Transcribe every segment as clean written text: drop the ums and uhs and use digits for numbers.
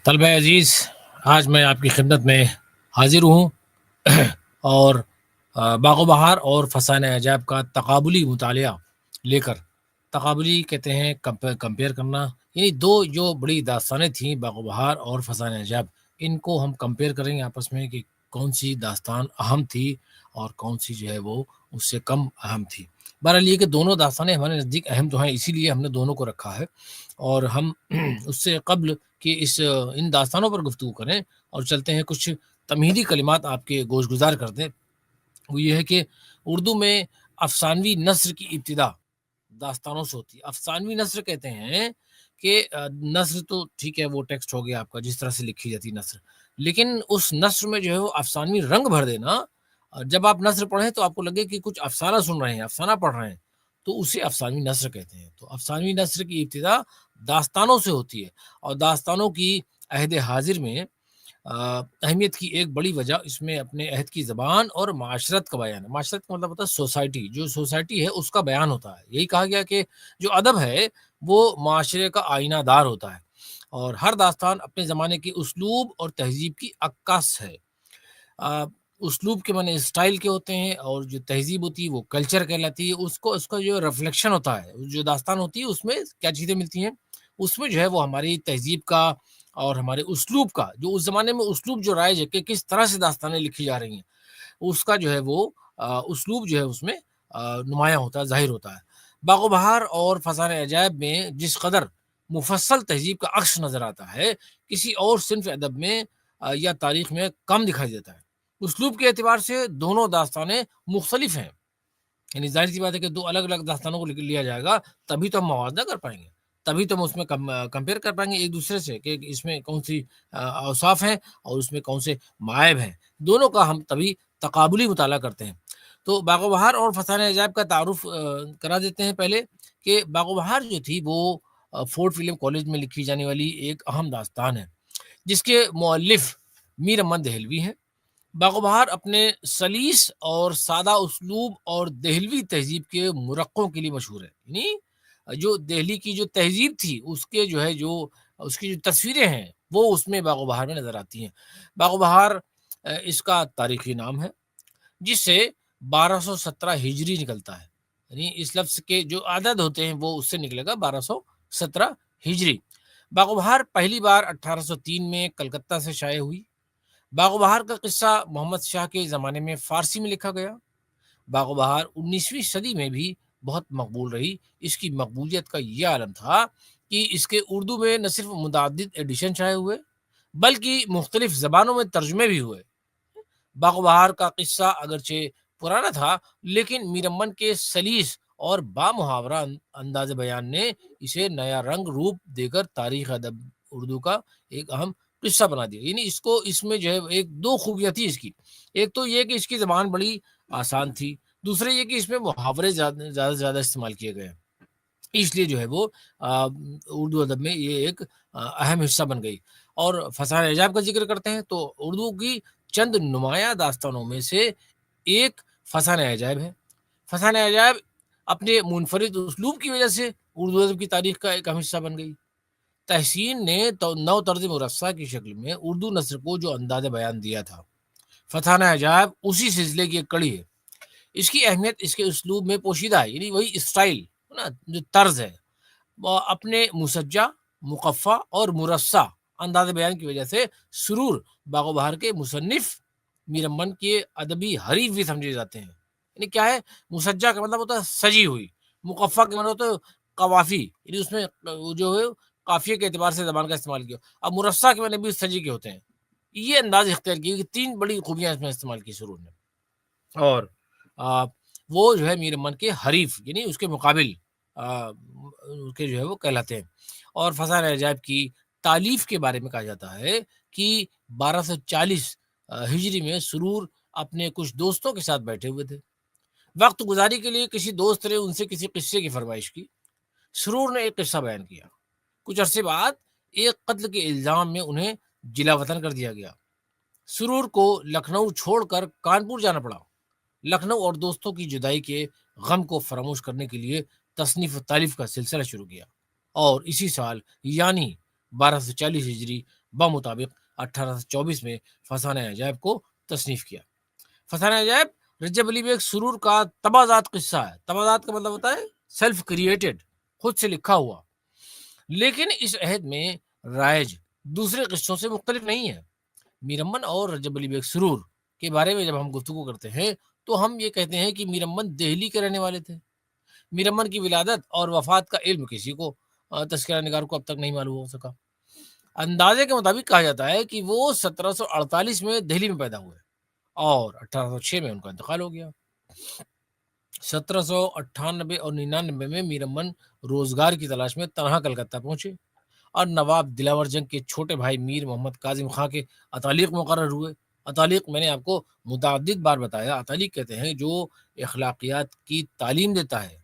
طلبہ عزیز، آج میں آپ کی خدمت میں حاضر ہوں اور باغ و بہار اور فسانہ عجائب کا تقابلی مطالعہ لے کر، تقابلی کہتے ہیں کمپیئر کرنا، یعنی دو جو بڑی داستانیں تھیں باغ و بہار اور فسانہ عجائب، ان کو ہم کمپیئر کریں گے آپس میں کہ کون سی داستان اہم تھی اور کون سی جو ہے وہ اس سے کم اہم تھی۔ بہرحال یہ کہ دونوں داستانیں ہمارے نزدیک اہم تو ہیں، اسی لیے ہم نے دونوں کو رکھا ہے، اور ہم اس سے قبل کہ ان داستانوں پر گفتگو کریں اور چلتے ہیں کچھ تمہیدی کلمات آپ کے گوش گزار کر دیں۔ وہ یہ ہے کہ اردو میں افسانوی نثر کی ابتدا داستانوں سے ہوتی ہے۔ افسانوی نثر کہتے ہیں کہ نثر تو ٹھیک ہے، وہ ٹیکسٹ ہو گیا آپ کا، جس طرح سے لکھی جاتی ہے نثر، لیکن اس نثر میں جو ہے وہ افسانوی رنگ بھر دینا، جب آپ نثر پڑھیں تو آپ کو لگے کہ کچھ افسانہ سن رہے ہیں، افسانہ پڑھ رہے ہیں، تو اسے افسانوی نثر کہتے ہیں۔ تو افسانوی نثر کی ابتدا داستانوں سے ہوتی ہے، اور داستانوں کی عہد حاضر میں اہمیت کی ایک بڑی وجہ اس میں اپنے عہد کی زبان اور معاشرت کا بیان ہے۔ معاشرت کا مطلب ہوتا ہے سوسائٹی، جو سوسائٹی ہے اس کا بیان ہوتا ہے۔ یہی کہا گیا کہ جو ادب ہے وہ معاشرے کا آئینہ دار ہوتا ہے، اور ہر داستان اپنے زمانے کی اسلوب اور تہذیب کی عکاس ہے۔ اسلوب کے معنی اسٹائل کے ہوتے ہیں، اور جو تہذیب ہوتی ہے وہ کلچر کہلاتی ہے۔ اس کا جو ریفلیکشن ہوتا ہے، جو داستان ہوتی ہے اس میں کیا چیزیں ملتی ہیں، اس میں جو ہے وہ ہماری تہذیب کا اور ہمارے اسلوب کا، جو اس زمانے میں اسلوب جو رائج ہے کہ کس طرح سے داستانیں لکھی جا رہی ہیں، اس کا جو ہے وہ اسلوب جو ہے اس میں نمایاں ہوتا ہے، ظاہر ہوتا ہے۔ باغ و بہار اور فسانہ عجائب میں جس قدر مفصل تہذیب کا عکس نظر آتا ہے، کسی اور صنف ادب میں یا تاریخ میں کم دکھائی دیتا ہے۔ اسلوب کے اعتبار سے دونوں داستانیں مختلف ہیں، یعنی ظاہر سی بات ہے کہ دو الگ الگ داستانوں کو لیا جائے گا تبھی تو ہم موازنہ کر پائیں گے، تبھی تو ہم اس میں کمپیئر کر پائیں گے ایک دوسرے سے کہ اس میں کون سی اوصاف ہیں اور اس میں کون سے معائب ہیں، دونوں کا ہم تبھی تقابلی مطالعہ کرتے ہیں۔ تو باغ و بہار اور فسانہ عجائب کا تعارف کرا دیتے ہیں پہلے، کہ باغ و بہار جو تھی وہ فورٹ ولیم کالج میں لکھی جانے والی ایک اہم داستان ہے، جس کے مؤلف میر احمد دہلوی ہیں۔ باغ و بہار اپنے سلیس اور سادہ اسلوب اور دہلوی تہذیب کے مرقوں کے لیے مشہور ہے، یعنی جو دہلی کی جو تہذیب تھی اس کے جو ہے جو اس کی جو تصویریں ہیں وہ اس میں باغ و بہار میں نظر آتی ہیں۔ باغ و بہار اس کا تاریخی نام ہے، جس سے 1217 ہجری نکلتا ہے، یعنی اس لفظ کے جو عدد ہوتے ہیں وہ اس سے نکلے گا 1217 ہجری۔ باغ و بہار پہلی بار 1803 میں کلکتہ سے شائع ہوئی۔ باغ و بہار کا قصہ محمد شاہ کے زمانے میں فارسی میں لکھا گیا۔ باغ و بہار 19ویں صدی میں بھی بہت مقبول رہی۔ اس کی مقبولیت کا یہ عالم تھا کہ اس کے اردو میں نہ صرف متعدد ایڈیشن شائع ہوئے بلکہ مختلف زبانوں میں ترجمے بھی ہوئے۔ باغ و بہار کا قصہ اگرچہ پرانا تھا، لیکن میر امن کے سلیس اور با محاورہ انداز بیان نے اسے نیا رنگ روپ دے کر تاریخ ادب اردو کا ایک اہم قصہ بنا دیا۔ یعنی اس میں جو ہے ایک دو خوبیاں تھی اس کی، ایک تو یہ کہ اس کی زبان بڑی آسان تھی، دوسرے یہ کہ اس میں محاورے زیادہ سے زیادہ استعمال کیے گئے، اس لیے جو ہے وہ اردو ادب میں یہ ایک اہم حصہ بن گئی۔ اور فسانہ عجائب کا ذکر کرتے ہیں تو اردو کی چند نمایاں داستانوں میں سے ایک فسانہ عجائب ہے۔ فسانہ عجائب اپنے منفرد اسلوب کی وجہ سے اردو ادب کی تاریخ کا ایک اہم حصہ بن گئی۔ تحسین نے نو طرز مرصع کی شکل میں اردو نثر کو جو انداز بیان دیا تھا، فسانہ عجائب اسی سلسلے کی ایک کڑی ہے۔ اس کی اہمیت اس کے اسلوب میں پوشیدہ ہے، یعنی وہی اسٹائل نا، جو طرز ہے، وہ اپنے مسجع، مقفع اور مرصع انداز بیان کی وجہ سے سرور باغ و بہار کے مصنف میر امن کے ادبی حریف بھی سمجھے جاتے ہیں۔ یعنی کیا ہے، مسجع کا مطلب ہوتا ہے سجی ہوئی، مقفع کا مطلب ہوتا ہے قوافی، یعنی اس میں جو ہے قافیے کے اعتبار سے زبان کا استعمال کیا، اب مرصع کے معنی بھی سجی کے ہوتے ہیں۔ یہ انداز اختیار کی کہ تین بڑی خوبیاں اس میں استعمال کی سرور نے، اور وہ جو ہے میر امن کے حریف یعنی اس کے مقابل کے جو ہے وہ کہلاتے ہیں۔ اور فسانہ عجائب کی تالیف کے بارے میں کہا جاتا ہے کہ 1240 ہجری میں سرور اپنے کچھ دوستوں کے ساتھ بیٹھے ہوئے تھے۔ وقت گزاری کے لیے کسی دوست نے ان سے کسی قصے کی فرمائش کی۔ سرور نے ایک قصہ بیان کیا۔ کچھ عرصے بعد ایک قتل کے الزام میں انہیں جلا وطن کر دیا گیا۔ سرور کو لکھنؤ چھوڑ کر کانپور جانا پڑا۔ لکھنؤ اور دوستوں کی جدائی کے غم کو فراموش کرنے کے لیے تصنیف و تالیف کا سلسلہ شروع کیا، اور اسی سال یعنی 1240 ہجری بمطابق 1824 میں فسانہ عجائب کو تصنیف کیا۔ فسانہ عجائب رجب علی بیگ سرور کا تبازات قصہ ہے۔ تبازات کا مطلب ہوتا ہے سیلف کریٹڈ، خود سے لکھا ہوا، لیکن اس عہد میں رائج دوسرے قصوں سے مختلف نہیں ہے۔ میر امن اور رجب علی بیگ سرور کے بارے میں جب ہم گفتگو کرتے ہیں تو ہم یہ کہتے ہیں کہ میر امن دہلی کے رہنے والے تھے۔ میر امن کی ولادت اور وفات کا علم کسی کو تذکرہ نگار کو اب تک نہیں معلوم ہو سکا۔ اندازے کے مطابق کہا جاتا ہے کہ وہ 1748 میں دہلی میں پیدا ہوئے اور 1806 میں ان کا انتقال ہو گیا۔ 1798 اور 99 میں میر امن روزگار کی تلاش میں تنہا کلکتہ پہنچے اور نواب دلاور جنگ کے چھوٹے بھائی میر محمد کاظم خاں کے اتالیق مقرر ہوئے۔ اتالیق میں نے آپ کو متعدد بار بتایا، اتالیق کہتے ہیں جو اخلاقیات کی تعلیم دیتا ہے،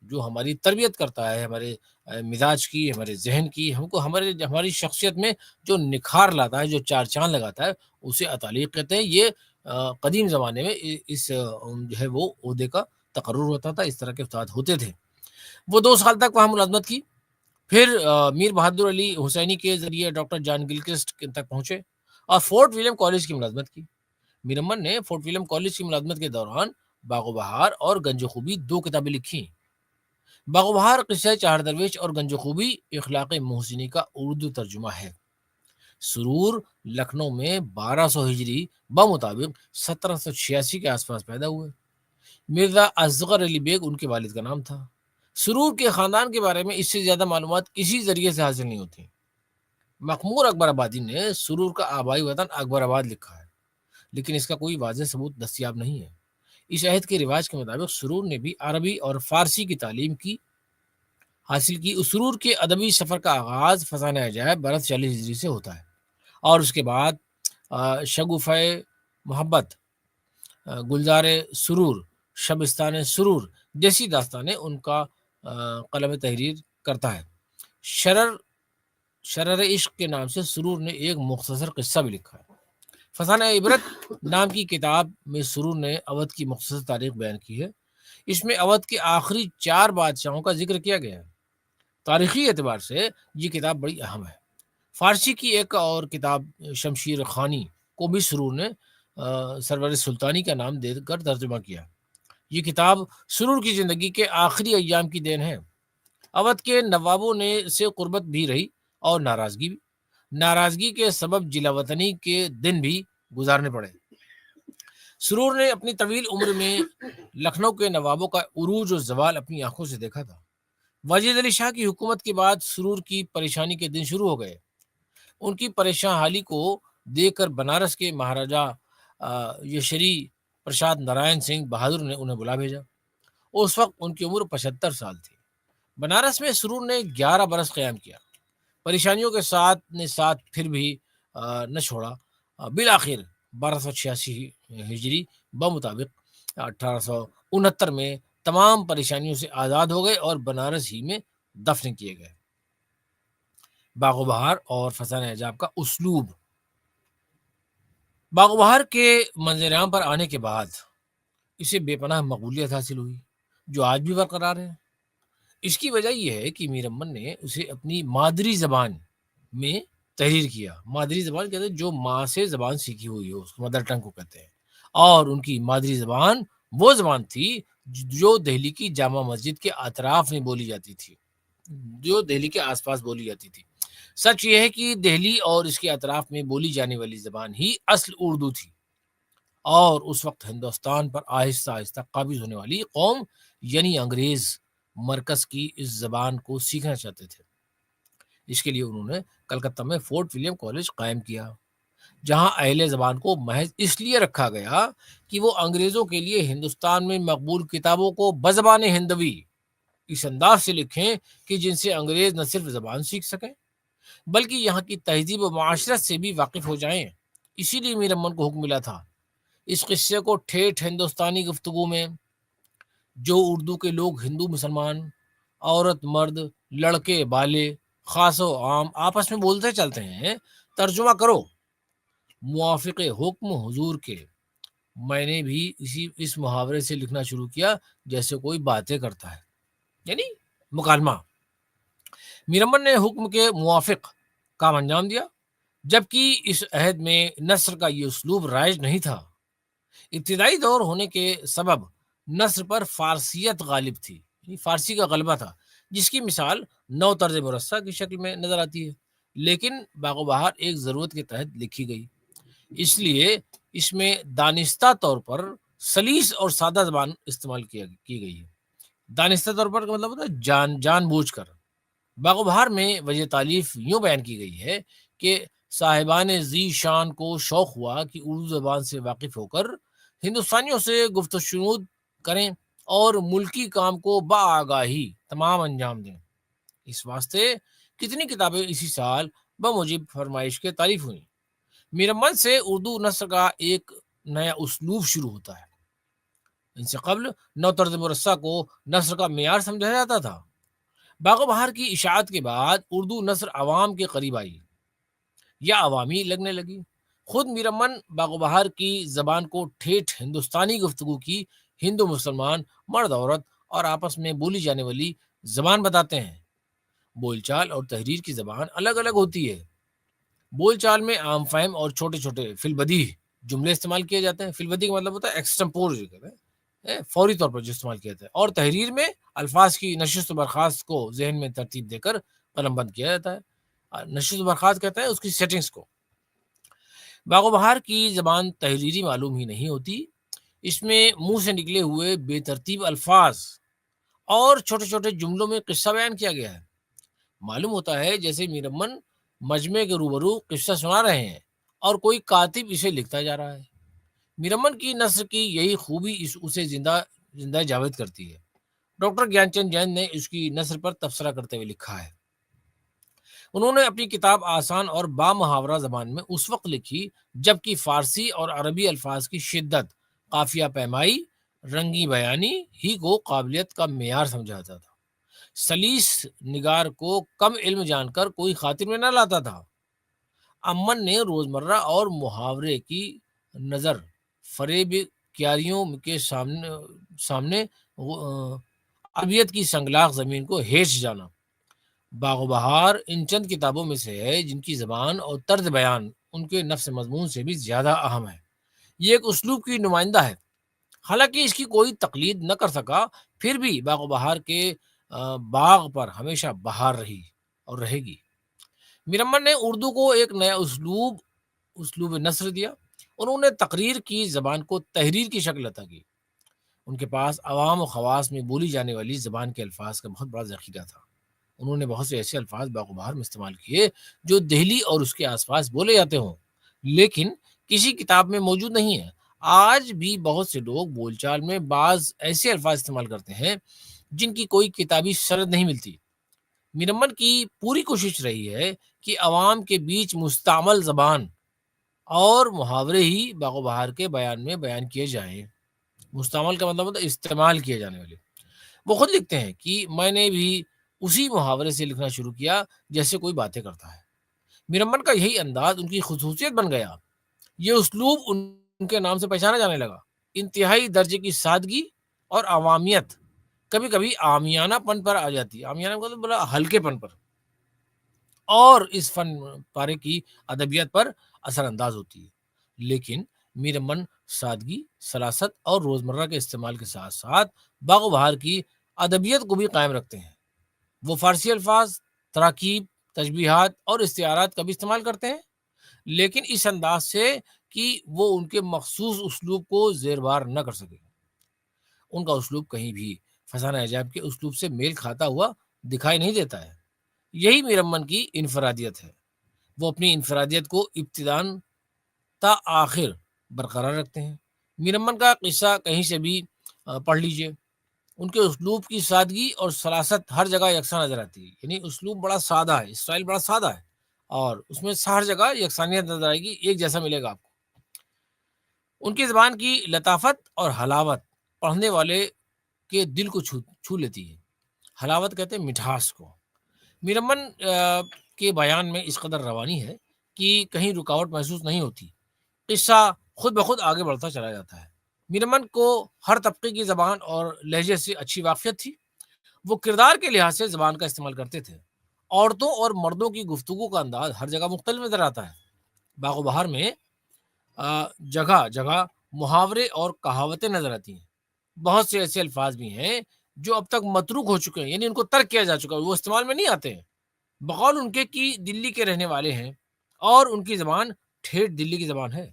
جو ہماری تربیت کرتا ہے، ہمارے مزاج کی، ہمارے ذہن کی، ہم کو ہماری شخصیت میں جو نکھار لاتا ہے، جو چار چاند لگاتا ہے، اسے اتالیق کہتے ہیں۔ یہ قدیم زمانے میں اس جو ہے وہ عہدے کا تقرر ہوتا تھا، اس طرح کے استاد ہوتے تھے۔ وہ 2 سال تک وہاں ملازمت کی، پھر میر بہادر علی حسینی کے ذریعے ڈاکٹر جان گلکرسٹ تک پہنچے اور فورٹ ولیم کالج کی ملازمت کی۔ میر امن نے فورٹ ولیم کالج کی ملازمت کے دوران باغ و بہار اور گنج خوبی 2 کتابیں لکھی۔ باغ و بہار قصہ چار درویش اور گنج خوبی اخلاق محسنی کا اردو ترجمہ ہے۔ سرور لکھنؤ میں 1200 ہجری بمطابق 1786 کے آس پاس پیدا ہوئے۔ مرزا اصغر علی بیگ ان کے والد کا نام تھا۔ سرور کے خاندان کے بارے میں اس سے زیادہ معلومات کسی ذریعے سے حاصل نہیں ہوتی۔ مخمور اکبر آبادی نے سرور کا آبائی وطن اکبر آباد لکھا ہے، لیکن اس کا کوئی واضح ثبوت دستیاب نہیں ہے۔ اس عہد کے رواج کے مطابق سرور نے بھی عربی اور فارسی کی تعلیم حاصل کی۔ سرور کے ادبی سفر کا آغاز فسانہ عجائب 1240 ہجری سے ہوتا ہے اور اس کے بعد شگوفہ محبت، گلزار سرور، شبستان سرور جیسی داستانیں ان کا قلم تحریر کرتا ہے۔ شرر عشق کے نام سے سرور نے ایک مختصر قصہ بھی لکھا ہے۔ فسانہ عبرت نام کی کتاب میں سرور نے اودھ کی مختصر تاریخ بیان کی ہے۔ اس میں اودھ کے آخری 4 بادشاہوں کا ذکر کیا گیا ہے۔ تاریخی اعتبار سے یہ کتاب بڑی اہم ہے۔ فارسی کی ایک اور کتاب شمشیر خانی کو بھی سرور نے سرور سلطانی کا نام دے کر ترجمہ کیا۔ یہ کتاب سرور کی زندگی کے آخری ایام کی دین ہے۔ اودھ کے نوابوں نے سے قربت بھی رہی اور ناراضگی کے سبب جلا وطنی کے دن بھی گزارنے پڑے۔ سرور نے اپنی طویل عمر میں لکھنؤ کے نوابوں کا عروج و زوال اپنی آنکھوں سے دیکھا تھا۔ واجد علی شاہ کی حکومت کے بعد سرور کی پریشانی کے دن شروع ہو گئے۔ ان کی پریشان حالی کو دیکھ کر بنارس کے مہاراجا یشری پرساد نارائن سنگھ بہادر نے انہیں بلا بھیجا۔ اس وقت ان کی عمر 75 سال تھی۔ بنارس میں سرور نے 11 برس قیام کیا۔ پریشانیوں کے ساتھ پھر بھی نہ چھوڑا۔ بالآخر 1286 ہجری بمطابق 1869 میں تمام پریشانیوں سے آزاد ہو گئے اور بنارس ہی میں دفن کیے گئے۔ باغ و بہار اور فسانہ عجائب کا اسلوب۔ باغ و بہار کے منظر عام پر آنے کے بعد اسے بے پناہ مقبولیت حاصل ہوئی جو آج بھی برقرار ہے۔ اس کی وجہ یہ ہے کہ میر امن نے اسے اپنی مادری زبان میں تحریر کیا۔ مادری زبان کہتے ہیں جو ماں سے زبان سیکھی ہوئی ہو، اس کو مدر ٹنگ کو کہتے ہیں، اور ان کی مادری زبان وہ زبان تھی جو دہلی کی جامع مسجد کے اطراف میں بولی جاتی تھی، جو دہلی کے آس پاس بولی جاتی تھی۔ سچ یہ ہے کہ دہلی اور اس کے اطراف میں بولی جانے والی زبان ہی اصل اردو تھی، اور اس وقت ہندوستان پر آہستہ آہستہ قابض ہونے والی قوم یعنی انگریز مرکز کی اس زبان کو سیکھنا چاہتے تھے۔ اس کے لیے انہوں نے کلکتہ میں فورٹ ولیم کالج قائم کیا، جہاں اہل زبان کو محض اس لیے رکھا گیا کہ وہ انگریزوں کے لیے ہندوستان میں مقبول کتابوں کو بزبان ہندوی اس انداز سے لکھیں کہ جن سے انگریز نہ صرف زبان سیکھ سکیں بلکہ یہاں کی تہذیب و معاشرت سے بھی واقف ہو جائیں۔ اسی لیے میر امن کو حکم ملا تھا اس قصے کو ٹھیٹھ ہندوستانی گفتگو میں، جو اردو کے لوگ ہندو مسلمان، عورت مرد، لڑکے بالے، خاص و عام آپس میں بولتے چلتے ہیں، ترجمہ کرو موافق حکم حضور کے۔ میں نے بھی اس محاورے سے لکھنا شروع کیا جیسے کوئی باتیں کرتا ہے، یعنی مکالمہ۔ میر امن نے حکم کے موافق کام انجام دیا۔ جبکہ اس عہد میں نثر کا یہ اسلوب رائج نہیں تھا۔ ابتدائی دور ہونے کے سبب نثر پر فارسیت غالب تھی، یعنی فارسی کا غلبہ تھا، جس کی مثال نو طرز مرصع کی شکل میں نظر آتی ہے، لیکن باغ و بہار ایک ضرورت کے تحت لکھی گئی، اس لیے اس میں دانستہ طور پر سلیس اور سادہ زبان استعمال کی گئی ہے۔ دانستہ طور پر کا مطلب ہوتا ہے جان بوجھ کر۔ باغ و بہار میں وجہ تالیف یوں بیان کی گئی ہے کہ صاحبان ذی شان کو شوق ہوا کہ اردو زبان سے واقف ہو کر ہندوستانیوں سے گفت و شنود کریں اور ملکی کام کو بآگاہی تمام انجام دیں۔ اس واسطے کتنی کتابیں اسی سال بموجب فرمائش کے تعریف ہوئیں۔ میرمن سے اردو نثر کا ایک نیا اسلوب شروع ہوتا ہے۔ ان سے قبل نو طرز مرصع کو نثر کا معیار سمجھا جاتا تھا۔ باغ و بہار کی اشاعت کے بعد اردو نثر عوام کے قریب آئی یا عوامی لگنے لگی۔ خود میرمن باغ و بہار کی زبان کو ٹھیٹھ ہندوستانی گفتگو کی ہندو مسلمان مرد عورت اور آپس میں بولی جانے والی زبان بتاتے ہیں۔ بول چال اور تحریر کی زبان الگ الگ ہوتی ہے۔ بول چال میں عام فہم اور چھوٹے چھوٹے فی البدیہہ جملے استعمال کیے جاتے ہیں۔ فی البدیہہ کا مطلب ہوتا ہے ایکسٹمپور، فوری طور پر جو استعمال کیا جاتا ہے، اور تحریر میں الفاظ کی نشست و برخاست کو ذہن میں ترتیب دے کر قلم بند کیا جاتا ہے۔ نشست و برخاست کہتا ہے اس کی سیٹنگز کو۔ باغ و بہار کی زبان تحریری معلوم ہی نہیں ہوتی، اس میں منہ سے نکلے ہوئے بے ترتیب الفاظ اور چھوٹے چھوٹے جملوں میں قصہ بیان کیا گیا ہے۔ معلوم ہوتا ہے جیسے میرمن مجمع کے روبرو قصہ سنا رہے ہیں اور کوئی کاتب اسے لکھتا جا رہا ہے۔ میرمن کی نثر کی یہی خوبی اسے زندہ جاوید کرتی ہے۔ ڈاکٹر گیان چند جین نے اس کی نثر پر تبصرہ کرتے ہوئے لکھا ہے، انہوں نے اپنی کتاب آسان اور با محاورہ زبان میں اس وقت لکھی جبکہ فارسی اور عربی الفاظ کی شدت، قافیہ پیمائی، رنگی بیانی ہی کو قابلیت کا معیار سمجھا جاتا تھا۔ سلیس نگار کو کم علم جان کر کوئی خاطر میں نہ لاتا تھا۔ امن نے روزمرہ اور محاورے کی نظر فریب کیاریوں کے سامنے عربیت کی سنگلاخ زمین کو ہیچ جانا۔ باغ و بہار ان چند کتابوں میں سے ہے جن کی زبان اور طرز بیان ان کے نفس مضمون سے بھی زیادہ اہم ہے۔ یہ ایک اسلوب کی نمائندہ ہے، حالانکہ اس کی کوئی تقلید نہ کر سکا، پھر بھی باغ و بہار کے باغ پر ہمیشہ بہار رہی اور رہے گی۔ میرمن نے اردو کو ایک نیا اسلوب نثر دیا۔ انہوں نے تقریر کی زبان کو تحریر کی شکل عطا کی۔ ان کے پاس عوام و خواص میں بولی جانے والی زبان کے الفاظ کا بہت بڑا ذخیرہ تھا۔ انہوں نے بہت سے ایسے الفاظ باغ و بہار میں استعمال کیے جو دہلی اور اس کے آس پاس بولے جاتے ہوں، لیکن کسی کتاب میں موجود نہیں ہے۔ آج بھی بہت سے لوگ بول چال میں بعض ایسے الفاظ استعمال کرتے ہیں جن کی کوئی کتابی سند نہیں ملتی۔ میرمن کی پوری کوشش رہی ہے کہ عوام کے بیچ مستعمل زبان اور محاورے ہی باغ و بہار کے بیان میں بیان کیے جائیں۔ مستعمل کا مطلب ہوتا ہے استعمال کیے جانے والے۔ وہ خود لکھتے ہیں کہ میں نے بھی اسی محاورے سے لکھنا شروع کیا جیسے کوئی باتیں کرتا ہے۔ میرمن کا یہی انداز ان کی خصوصیت بن گیا۔ یہ اسلوب ان کے نام سے پہچانا جانے لگا۔ انتہائی درجے کی سادگی اور عوامیت کبھی کبھی عامیانہ پن پر آ جاتی ہے، عامیانہ کو تو بلا ہلکے پن پر، اور اس فن پارے کی ادبیات پر اثر انداز ہوتی ہے۔ لیکن میرمن سادگی، سلاست اور روزمرہ کے استعمال کے ساتھ ساتھ باغ و بہار کی ادبیت کو بھی قائم رکھتے ہیں۔ وہ فارسی الفاظ، تراکیب، تشبیہات اور استعارات کا بھی استعمال کرتے ہیں، لیکن اس انداز سے کہ وہ ان کے مخصوص اسلوب کو زیر بار نہ کر سکے۔ ان کا اسلوب کہیں بھی فسانہ عجائب کے اسلوب سے میل کھاتا ہوا دکھائی نہیں دیتا ہے۔ یہی میرمن کی انفرادیت ہے۔ وہ اپنی انفرادیت کو ابتداً تا آخر برقرار رکھتے ہیں۔ میرمن کا قصہ کہیں سے بھی پڑھ لیجئے، ان کے اسلوب کی سادگی اور سلاست ہر جگہ یکساں نظر آتی ہے۔ یعنی اسلوب بڑا سادہ ہے، اسٹائل بڑا سادہ ہے، اور اس میں ہر جگہ یکسانیت نظر آئے گی، ایک جیسا ملے گا آپ کو۔ ان کی زبان کی لطافت اور حلاوت پڑھنے والے کے دل کو چھو لیتی ہے۔ حلاوت کہتے ہیں مٹھاس کو۔ میرمن کے بیان میں اس قدر روانی ہے کہ کہیں رکاوٹ محسوس نہیں ہوتی، قصہ خود بخود آگے بڑھتا چلا جاتا ہے۔ میرمن کو ہر طبقے کی زبان اور لہجے سے اچھی واقفیت تھی۔ وہ کردار کے لحاظ سے زبان کا استعمال کرتے تھے۔ عورتوں اور مردوں کی گفتگو کا انداز ہر جگہ مختلف نظر آتا ہے۔ باغ و بہار میں جگہ جگہ محاورے اور کہاوتیں نظر آتی ہیں. بہت سے ایسے الفاظ بھی ہیں جو اب تک متروک ہو چکے ہیں، یعنی ان کو ترک کیا جا چکا ہے، وہ استعمال میں نہیں آتے ہیں. بقول ان کے کہ دلی کے رہنے والے ہیں اور ان کی زبان ٹھیٹھ دلی کی زبان ہے.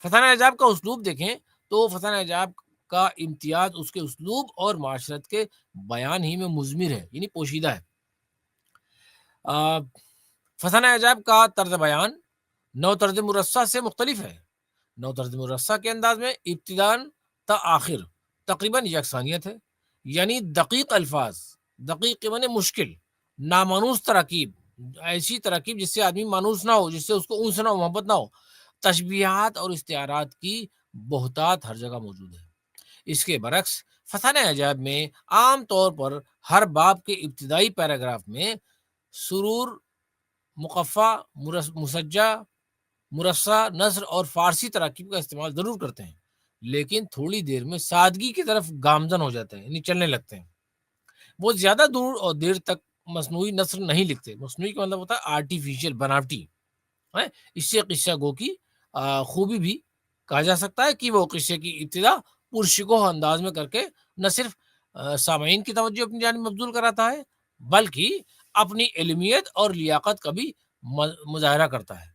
فسانہ اعجاب کا اسلوب دیکھیں تو فسانہ اعجاب کا امتیاز اس کے اسلوب اور معاشرت کے بیان ہی میں مضمر ہے، یعنی پوشیدہ ہے. فسانہ اعجاب کا طرز بیان نو طرز مرصع سے مختلف ہے. نو طرز مرصع کے انداز میں ابتدان تا آخر تقریباً یکسانیت ہے، یعنی دقیق الفاظ، دقیق کے معنی مشکل، نامانوس تراکیب، ایسی تراکیب جس سے آدمی مانوس نہ ہو، جس سے اس کو انس نہ ہو، محبت نہ ہو، تشبیہات اور استعارات کی بہتات ہر جگہ موجود ہے. اس کے برعکس فسانہ اعجاب میں عام طور پر ہر باب کے ابتدائی پیراگراف میں سرور، مقفع، مسجع، مرصع، نثر اور فارسی تراکیب کا استعمال ضرور کرتے ہیں، لیکن تھوڑی دیر میں سادگی کی طرف گامزن ہو جاتے ہیں، یعنی چلنے لگتے ہیں. وہ زیادہ دور اور دیر تک مصنوعی نثر نہیں لکھتے. مصنوعی کا مطلب ہوتا ہے آرٹیفیشل، بناوٹی. اس سے قصہ گو کی خوبی بھی کہا جا سکتا ہے کہ وہ قصے کی ابتدا پرشکوہ انداز میں کر کے نہ صرف سامعین کی توجہ اپنی جانب مبذول کراتا ہے، بلکہ اپنی علمیت اور لیاقت کا بھی مظاہرہ کرتا ہے.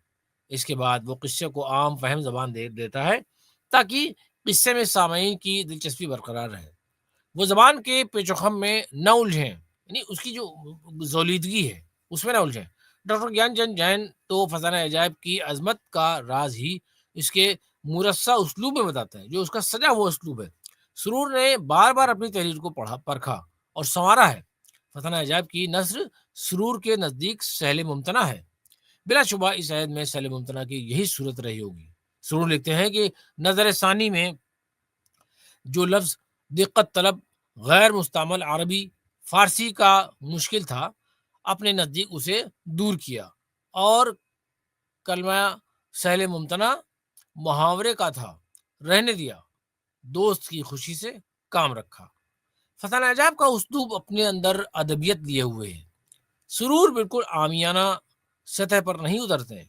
اس کے بعد وہ قصے کو عام فہم زبان دے دیتا ہے تاکہ قصے میں سامعین کی دلچسپی برقرار رہے، وہ زبان کے پیچ و خم میں نہ الجھیں، یعنی اس کی جو زولیدگی ہے اس میں نہ الجھیں. ڈاکٹر گیان چند جین تو فسانہ اعجاب کی عظمت کا راز ہی اس کے مرصع اسلوب میں بتاتا ہے، جو اس کا سجا ہوا اسلوب ہے. سرور نے بار بار اپنی تحریر کو پرکھا اور سنوارا ہے. فسانہ اعجاب کی نثر سرور کے نزدیک سہل ممتنع ہے. بلا شبہ اس عہد میں سہل ممتنع کی یہی صورت رہی ہوگی. سرور لکھتے ہیں کہ نظر ثانی میں جو لفظ دقت طلب، غیر مستعمل عربی فارسی کا مشکل تھا، اپنے نزدیک اسے دور کیا اور کلمہ سہل ممتنع محاورے کا تھا رہنے دیا، دوست کی خوشی سے کام رکھا. فسانہ اعجاب کا اسلوب اپنے اندر ادبیت لیے ہوئے ہے. سرور بالکل عامیانہ سطح پر نہیں اترتے ہیں،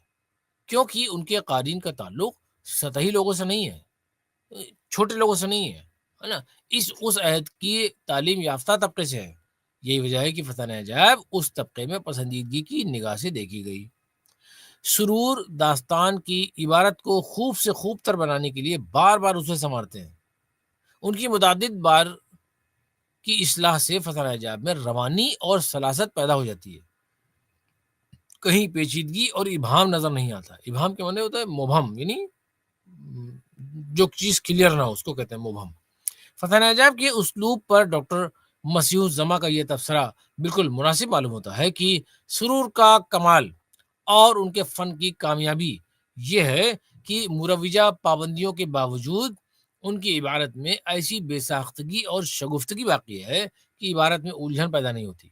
کیونکہ ان کے قارئین کا تعلق سطحی لوگوں سے نہیں ہے، چھوٹے لوگوں سے نہیں ہے نا، اس عہد کی تعلیم یافتہ طبقے سے ہے. یہی وجہ ہے کہ فسانہ اعجاب اس طبقے میں پسندیدگی کی نگاہ سے دیکھی گئی. سرور داستان کی عبارت کو خوب سے خوب تر بنانے کے لیے بار بار اسے سنوارتے ہیں. ان کی متعدد بار کی اصلاح سے فسانہ اعجاب میں روانی اور سلاست پیدا ہو جاتی ہے. کہیں پیچیدگی اور ابہام نظر نہیں آتا. ابہام کے معنی ہوتا ہے مبہم، یعنی جو چیز کلیئر نہ ہو اس کو کہتے ہیں مبہم. فسانہ اعجاب کے اسلوب پر ڈاکٹر مسیح الزما کا یہ تبصرہ بالکل مناسب معلوم ہوتا ہے کہ سرور کا کمال اور ان کے فن کی کامیابی یہ ہے کہ مروجہ پابندیوں کے باوجود ان کی عبارت میں ایسی بے ساختگی اور شگفتگی باقی ہے کہ عبارت میں الجھن پیدا نہیں ہوتی.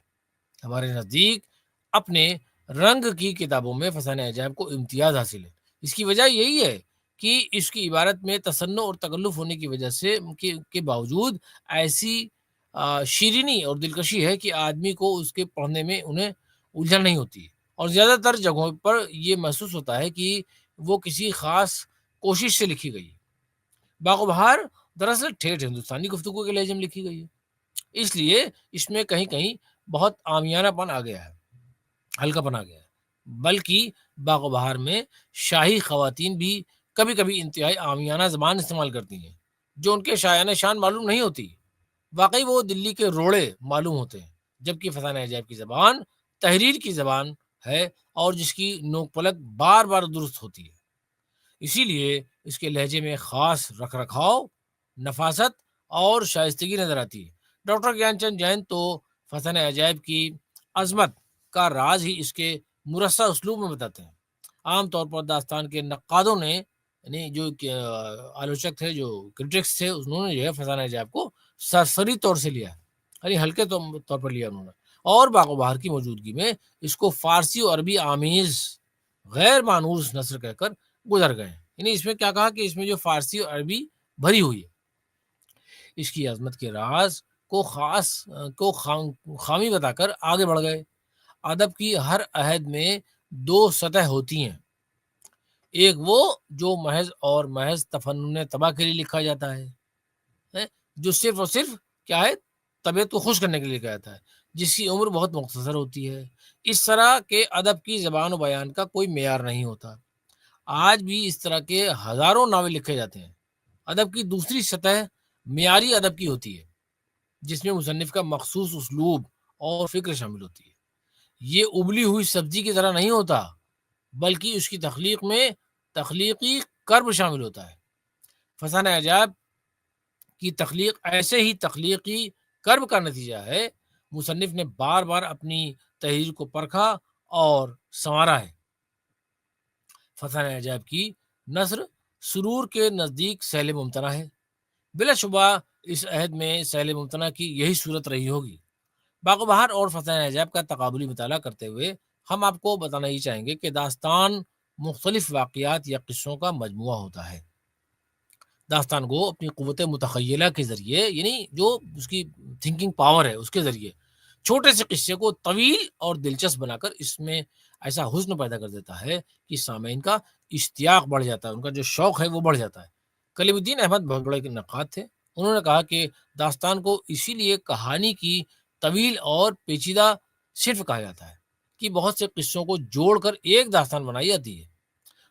ہمارے نزدیک اپنے رنگ کی کتابوں میں فسانہ اعجاب کو امتیاز حاصل ہے. اس کی وجہ یہی ہے کہ اس کی عبارت میں تصنع اور تکلف ہونے کی وجہ سے کے باوجود ایسی شیرینی اور دلکشی ہے کہ آدمی کو اس کے پڑھنے میں انہیں الجھن نہیں ہوتی، اور زیادہ تر جگہوں پر یہ محسوس ہوتا ہے کہ وہ کسی خاص کوشش سے لکھی گئی. باغ و بہار دراصل ٹھیٹھ ہندوستانی گفتگو کے لہجے میں لکھی گئی ہے، اس لیے اس میں کہیں کہیں بہت عامیانہ پن آ گیا ہے، ہلکا پن آ گیا ہے. بلکہ باغ و بہار میں شاہی خواتین بھی کبھی کبھی انتہائی عامیانہ زبان استعمال کرتی ہیں جو ان کے شایان شان معلوم نہیں ہوتی. واقعی وہ دلی کے روڑے معلوم ہوتے ہیں، جبکہ فسانہ اعجاب کی زبان تحریر کی زبان ہے اور جس کی نوک پلک بار بار درست ہوتی ہے. اسی لیے اس کے لہجے میں خاص رکھ رکھاؤ، نفاست اور شائستگی نظر آتی ہے. ڈاکٹر گیان چند جین تو فسانہ اعجاب کی عظمت کا راز ہی اس کے مرصع اسلوب میں بتاتے ہیں. عام طور پر داستان کے نقادوں نے، یعنی جو آلوچک تھے، جو کرٹکس تھے، انہوں نے جو ہے فسانہ اعجاب کو سرسری طور سے لیا، یعنی ہلکے طور پر لیا انہوں نے، اور باغ و بہار کی موجودگی میں اس کو فارسی اور عربی آمیز غیر مانوس نثر کہہ کر گزر گئے. یعنی اس میں کیا کہا کہ اس میں جو فارسی اور عربی بھری ہوئی ہے. اس کی عظمت کے راز کو خامی بتا کر آگے بڑھ گئے. ادب کی ہر عہد میں دو سطح ہوتی ہیں، ایک وہ جو محض اور محض تفنن طبع کے لیے لکھا جاتا ہے، جو صرف اور صرف کیا ہے، طبیعت کو خوش کرنے کے لیے لکھا جاتا ہے، جس کی عمر بہت مختصر ہوتی ہے۔ اس طرح کے ادب کی زبان و بیان کا کوئی معیار نہیں ہوتا۔ آج بھی اس طرح کے ہزاروں ناول لکھے جاتے ہیں۔ ادب کی دوسری سطح معیاری ادب کی ہوتی ہے، جس میں مصنف کا مخصوص اسلوب اور فکر شامل ہوتی ہے۔ یہ ابلی ہوئی سبزی کی طرح نہیں ہوتا، بلکہ اس کی تخلیق میں تخلیقی کرب شامل ہوتا ہے۔ فسانہ عجائب کی تخلیق ایسے ہی تخلیقی کرب کا نتیجہ ہے۔ مصنف نے بار بار اپنی تحریر کو پرکھا اور سنوارا ہے۔ فسانہ عجائب کی نثر سرور کے نزدیک سیل ممتنع ہے۔ بلا شبہ اس عہد میں سیل ممتنع کی یہی صورت رہی ہوگی۔ باغ و بہار اور فسانہ عجائب کا تقابلی مطالعہ کرتے ہوئے ہم آپ کو بتانا ہی چاہیں گے کہ داستان مختلف واقعات یا قصوں کا مجموعہ ہوتا ہے۔ داستان کو اپنی قوت متخیلہ کے ذریعے، یعنی جو اس کی تھنکنگ پاور ہے، اس کے ذریعے چھوٹے سے قصے کو طویل اور دلچسپ بنا کر اس میں ایسا حسن پیدا کر دیتا ہے کہ سامعین کا اشتیاق بڑھ جاتا ہے، ان کا جو شوق ہے وہ بڑھ جاتا ہے۔ کلیم الدین احمد بہت بڑے نقاد تھے۔ انہوں نے کہا کہ داستان کو اسی لیے کہانی کی طویل اور پیچیدہ صرف کہا جاتا ہے کہ بہت سے قصوں کو جوڑ کر ایک داستان بنائی جاتی ہے۔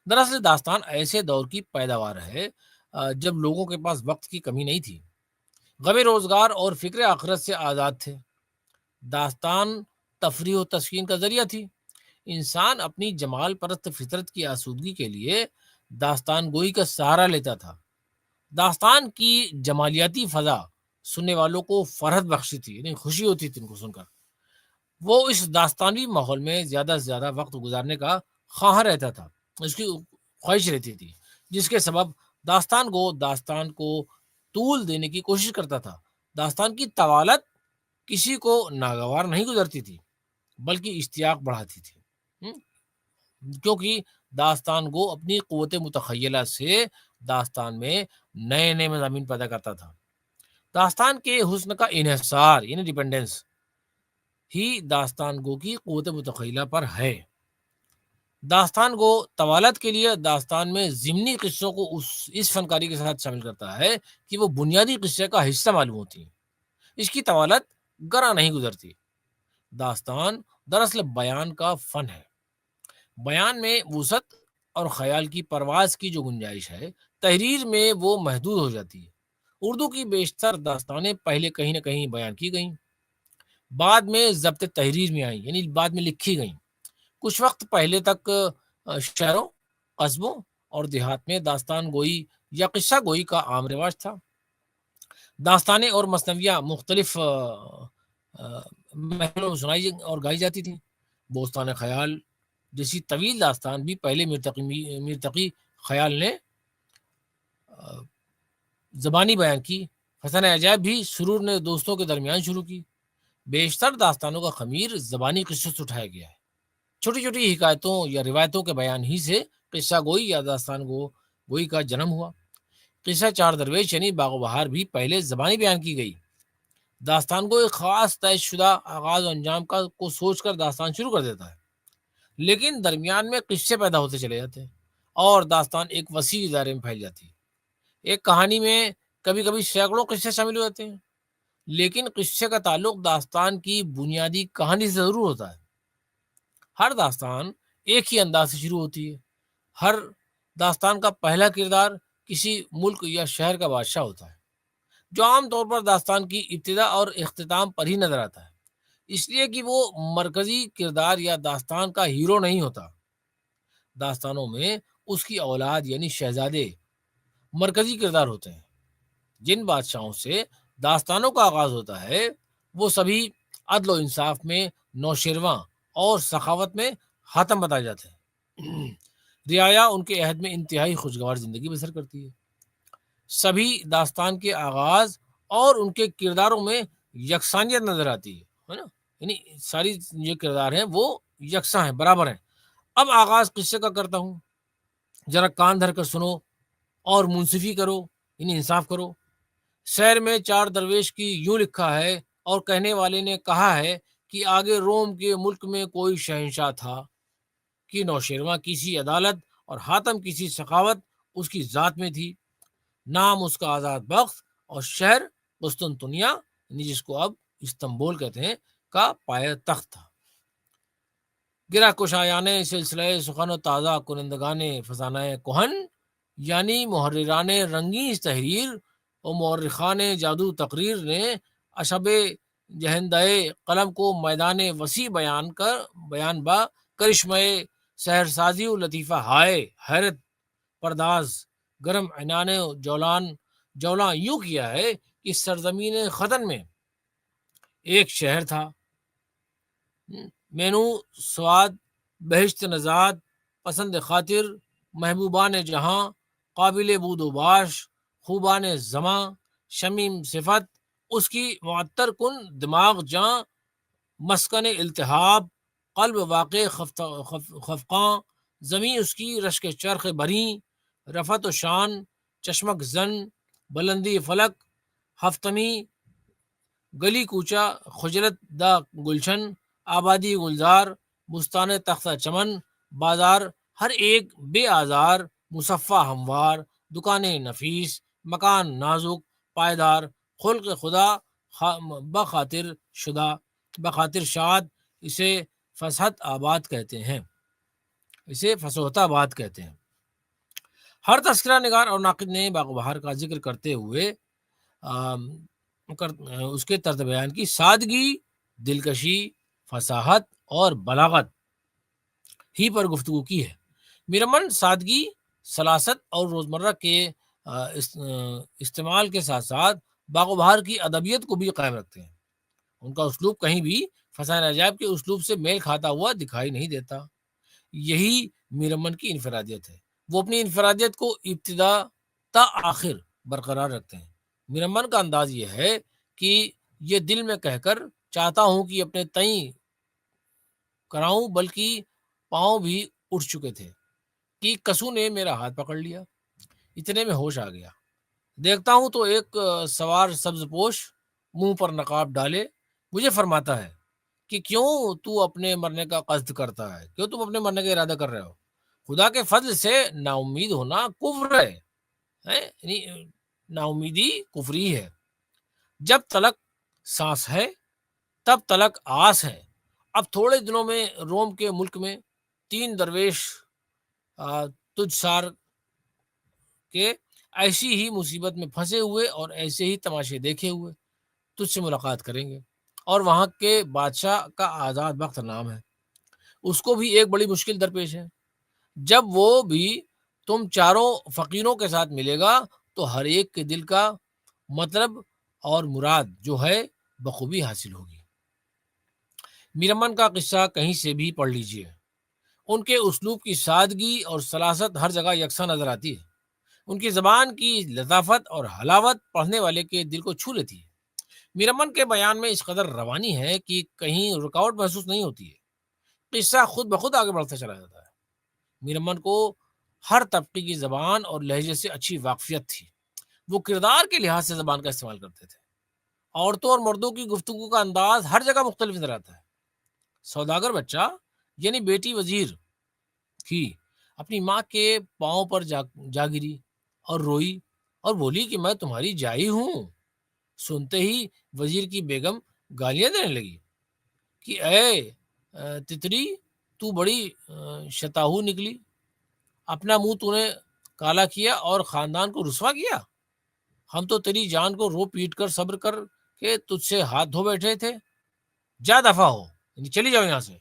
دراصل داستان ایسے دور کی پیداوار ہے جب لوگوں کے پاس وقت کی کمی نہیں تھی، غم روزگار اور فکر آخرت سے آزاد تھے۔ داستان تفریح و تسکین کا ذریعہ تھی۔ انسان اپنی جمال پرست فطرت کی آسودگی کے لیے داستان گوئی کا سہارا لیتا تھا۔ داستان کی جمالیاتی فضا سننے والوں کو فرحت بخشی تھی، یعنی خوشی ہوتی تھی ان کو سن کر۔ وہ اس داستانی ماحول میں زیادہ سے زیادہ وقت گزارنے کا خواہاں رہتا تھا، اس کی خواہش رہتی تھی، جس کے سبب داستان کو طول دینے کی کوشش کرتا تھا۔ داستان کی طوالت کسی کو ناگوار نہیں گزرتی تھی، بلکہ اشتیاق بڑھاتی تھی، کیونکہ داستان گو اپنی قوت متخیلہ سے داستان میں نئے نئے مضامین پیدا کرتا تھا۔ داستان کے حسن کا انحصار یعنی ڈیپینڈنس ہی داستان گو کی قوت متخیلہ پر ہے۔ داستان گو طوالت کے لیے داستان میں ضمنی قصوں کو اس فنکاری کے ساتھ شامل کرتا ہے کہ وہ بنیادی قصے کا حصہ معلوم ہوتی ہیں۔ اس کی طوالت گراں نہیں گزرتی۔ داستان دراصل بیان کا فن ہے۔ بیان میں وسعت اور خیال کی پرواز کی جو گنجائش ہے، تحریر میں وہ محدود ہو جاتی ہے۔ اردو کی بیشتر داستانیں پہلے کہیں نہ کہیں بیان کی گئیں، بعد میں ضبط تحریر میں آئیں، یعنی بعد میں لکھی گئیں۔ کچھ وقت پہلے تک شہروں، قصبوں اور دیہات میں داستان گوئی یا قصہ گوئی کا عام رواج تھا۔ داستانیں اور مثنویاں مختلف محلوں میں سنائی اور گائی جاتی تھیں۔ بوستان خیال جیسی طویل داستان بھی پہلے مرتقی خیال نے زبانی بیان کی۔ فسانہ عجائب بھی سرور نے دوستوں کے درمیان شروع کی۔ بیشتر داستانوں کا خمیر زبانی قصوں سے اٹھایا گیا ہے۔ چھوٹی چھوٹی حکایتوں یا روایتوں کے بیان ہی سے قصہ گوئی یا داستان گوئی کا جنم ہوا۔ قصہ چار درویش یعنی باغ و بہار بھی پہلے زبانی بیان کی گئی۔ داستان کو ایک خاص طے شدہ آغاز و انجام کو سوچ کر داستان شروع کر دیتا ہے، لیکن درمیان میں قصے پیدا ہوتے چلے جاتے ہیں اور داستان ایک وسیع دائرے میں پھیل جاتی ہے۔ ایک کہانی میں کبھی کبھی سینکڑوں قصے شامل ہو جاتے ہیں، لیکن قصے کا تعلق داستان کی بنیادی کہانی سے ضرور ہوتا ہے۔ ہر داستان ایک ہی انداز سے شروع ہوتی ہے۔ ہر داستان کا پہلا کردار کسی ملک یا شہر کا بادشاہ ہوتا ہے، جو عام طور پر داستان کی ابتدا اور اختتام پر ہی نظر آتا ہے، اس لیے کہ وہ مرکزی کردار یا داستان کا ہیرو نہیں ہوتا۔ داستانوں میں اس کی اولاد یعنی شہزادے مرکزی کردار ہوتے ہیں۔ جن بادشاہوں سے داستانوں کا آغاز ہوتا ہے وہ سبھی عدل و انصاف میں نوشیرواں اور سخاوت میں حاتم بتائے جاتے ہیں۔ رعایا ان کے عہد میں انتہائی خوشگوار زندگی بسر کرتی ہے۔ سبھی داستان کے آغاز اور ان کے کرداروں میں یکسانیت نظر آتی ہے نا، یعنی ساری جو کردار ہیں وہ یکساں ہیں، برابر ہیں۔ اب آغاز قصے کا کرتا ہوں، ذرا کان دھر کر سنو اور منصفی کرو، یعنی انصاف کرو۔ شہر میں چار درویش کی یوں لکھا ہے، اور کہنے والے نے کہا ہے کہ آگے روم کے ملک میں کوئی شہنشاہ تھا کہ نوشیرواں کسی عدالت اور حاتم کسی سخاوت اس کی ذات میں تھی۔ نام اس کا آزاد بخت اور شہر قسطنطنیہ، یعنی جس کو اب استنبول کہتے ہیں، کا پایہ تخت تھا۔ گرہ کشایان سلسلہ سخن و تازہ کنندگان فسانہ کہن، یعنی محرران رنگین تحریر و مورخان جادو تقریر نے اشب جہندہ قلم کو میدان وسیع بیان با کرشمے سحر سازی و لطیفہ ہائے حیرت پرداز گرم عنان جولاں یوں کیا ہے کہ سرزمین ختن میں ایک شہر تھا، مینو سواد بہشت نژاد پسند خاطر محبوبان جہاں قابل بود و باش خوبان زماں شمیم صفت اس کی معطر کن دماغ جاں مسکن التہاب قلب واقع خفقاں زمیں اس کی رشک چرخ بھریں رفت و شان چشمک زن بلندی فلک ہفتمی گلی کوچا خجلت دا گلشن آبادی گلزار بستان تختہ چمن بازار ہر ایک بے آزار مصفہ ہموار دکان نفیس مکان نازک پائیدار خلق خدا بخاطر شاد، اسے فسحت آباد کہتے ہیں، ہر تذکرہ نگار اور ناقد نے باغ و بہار کا ذکر کرتے ہوئے اس کے طرز بیان کی سادگی، دلکشی، فصاحت اور بلاغت ہی پر گفتگو کی ہے۔ میرمن سادگی، سلاست اور روزمرہ کے استعمال کے ساتھ ساتھ باغ و بہار کی ادبیت کو بھی قائم رکھتے ہیں۔ ان کا اسلوب کہیں بھی فسانہ عجائب کے اسلوب سے میل کھاتا ہوا دکھائی نہیں دیتا۔ یہی میرمن کی انفرادیت ہے، وہ اپنی انفرادیت کو ابتدا تا آخر برقرار رکھتے ہیں۔ میرمن کا انداز یہ ہے کہ یہ دل میں کہہ کر چاہتا ہوں کہ اپنے تئیں کراؤں، بلکہ پاؤں بھی اٹھ چکے تھے کہ کسو نے میرا ہاتھ پکڑ لیا۔ اتنے میں ہوش آ گیا، دیکھتا ہوں تو ایک سوار سبز پوش منہ پر نقاب ڈالے مجھے فرماتا ہے کہ کیوں تو اپنے مرنے کا قصد کرتا ہے، کیوں تم اپنے مرنے کا ارادہ کر رہے ہو؟ خدا کے فضل سے نا امید ہونا کفر ہے، یعنی نا امیدی کفری ہے۔ جب تلک سانس ہے تب تلک آس ہے۔ اب تھوڑے دنوں میں روم کے ملک میں 3 درویش تجھ سار کے ایسی ہی مصیبت میں پھنسے ہوئے اور ایسے ہی تماشے دیکھے ہوئے تجھ سے ملاقات کریں گے، اور وہاں کے بادشاہ کا آزاد بخت نام ہے، اس کو بھی ایک بڑی مشکل درپیش ہے۔ جب وہ بھی تم چاروں فقیروں کے ساتھ ملے گا تو ہر ایک کے دل کا مطلب اور مراد جو ہے بخوبی حاصل ہوگی۔ میرمن کا قصہ کہیں سے بھی پڑھ لیجئے، ان کے اسلوب کی سادگی اور سلاست ہر جگہ یکساں نظر آتی ہے۔ ان کی زبان کی لطافت اور حلاوت پڑھنے والے کے دل کو چھو لیتی ہے۔ میرمن کے بیان میں اس قدر روانی ہے کہ کہیں رکاوٹ محسوس نہیں ہوتی ہے، قصہ خود بخود آگے بڑھتا چلا جاتا ہے۔ میرمن کو ہر طبقے کی زبان اور لہجے سے اچھی واقفیت تھی، وہ کردار کے لحاظ سے زبان کا استعمال کرتے تھے۔ عورتوں اور مردوں کی گفتگو کا انداز ہر جگہ مختلف نظر آتا ہے۔ سوداگر بچہ یعنی بیٹی وزیر کی اپنی ماں کے پاؤں پر جا گری اور روئی اور بولی کہ میں تمہاری جائی ہوں۔ سنتے ہی وزیر کی بیگم گالیاں دینے لگی کہ اے تتری، تو بڑی شتاہو نکلی، اپنا منہ تو نے کالا کیا اور خاندان کو رسوا کیا۔ ہم تو تیری جان کو رو پیٹ کر صبر کر کے تجھ سے ہاتھ دھو بیٹھے تھے، جا دفع ہو، یعنی چلی جاؤ یہاں سے۔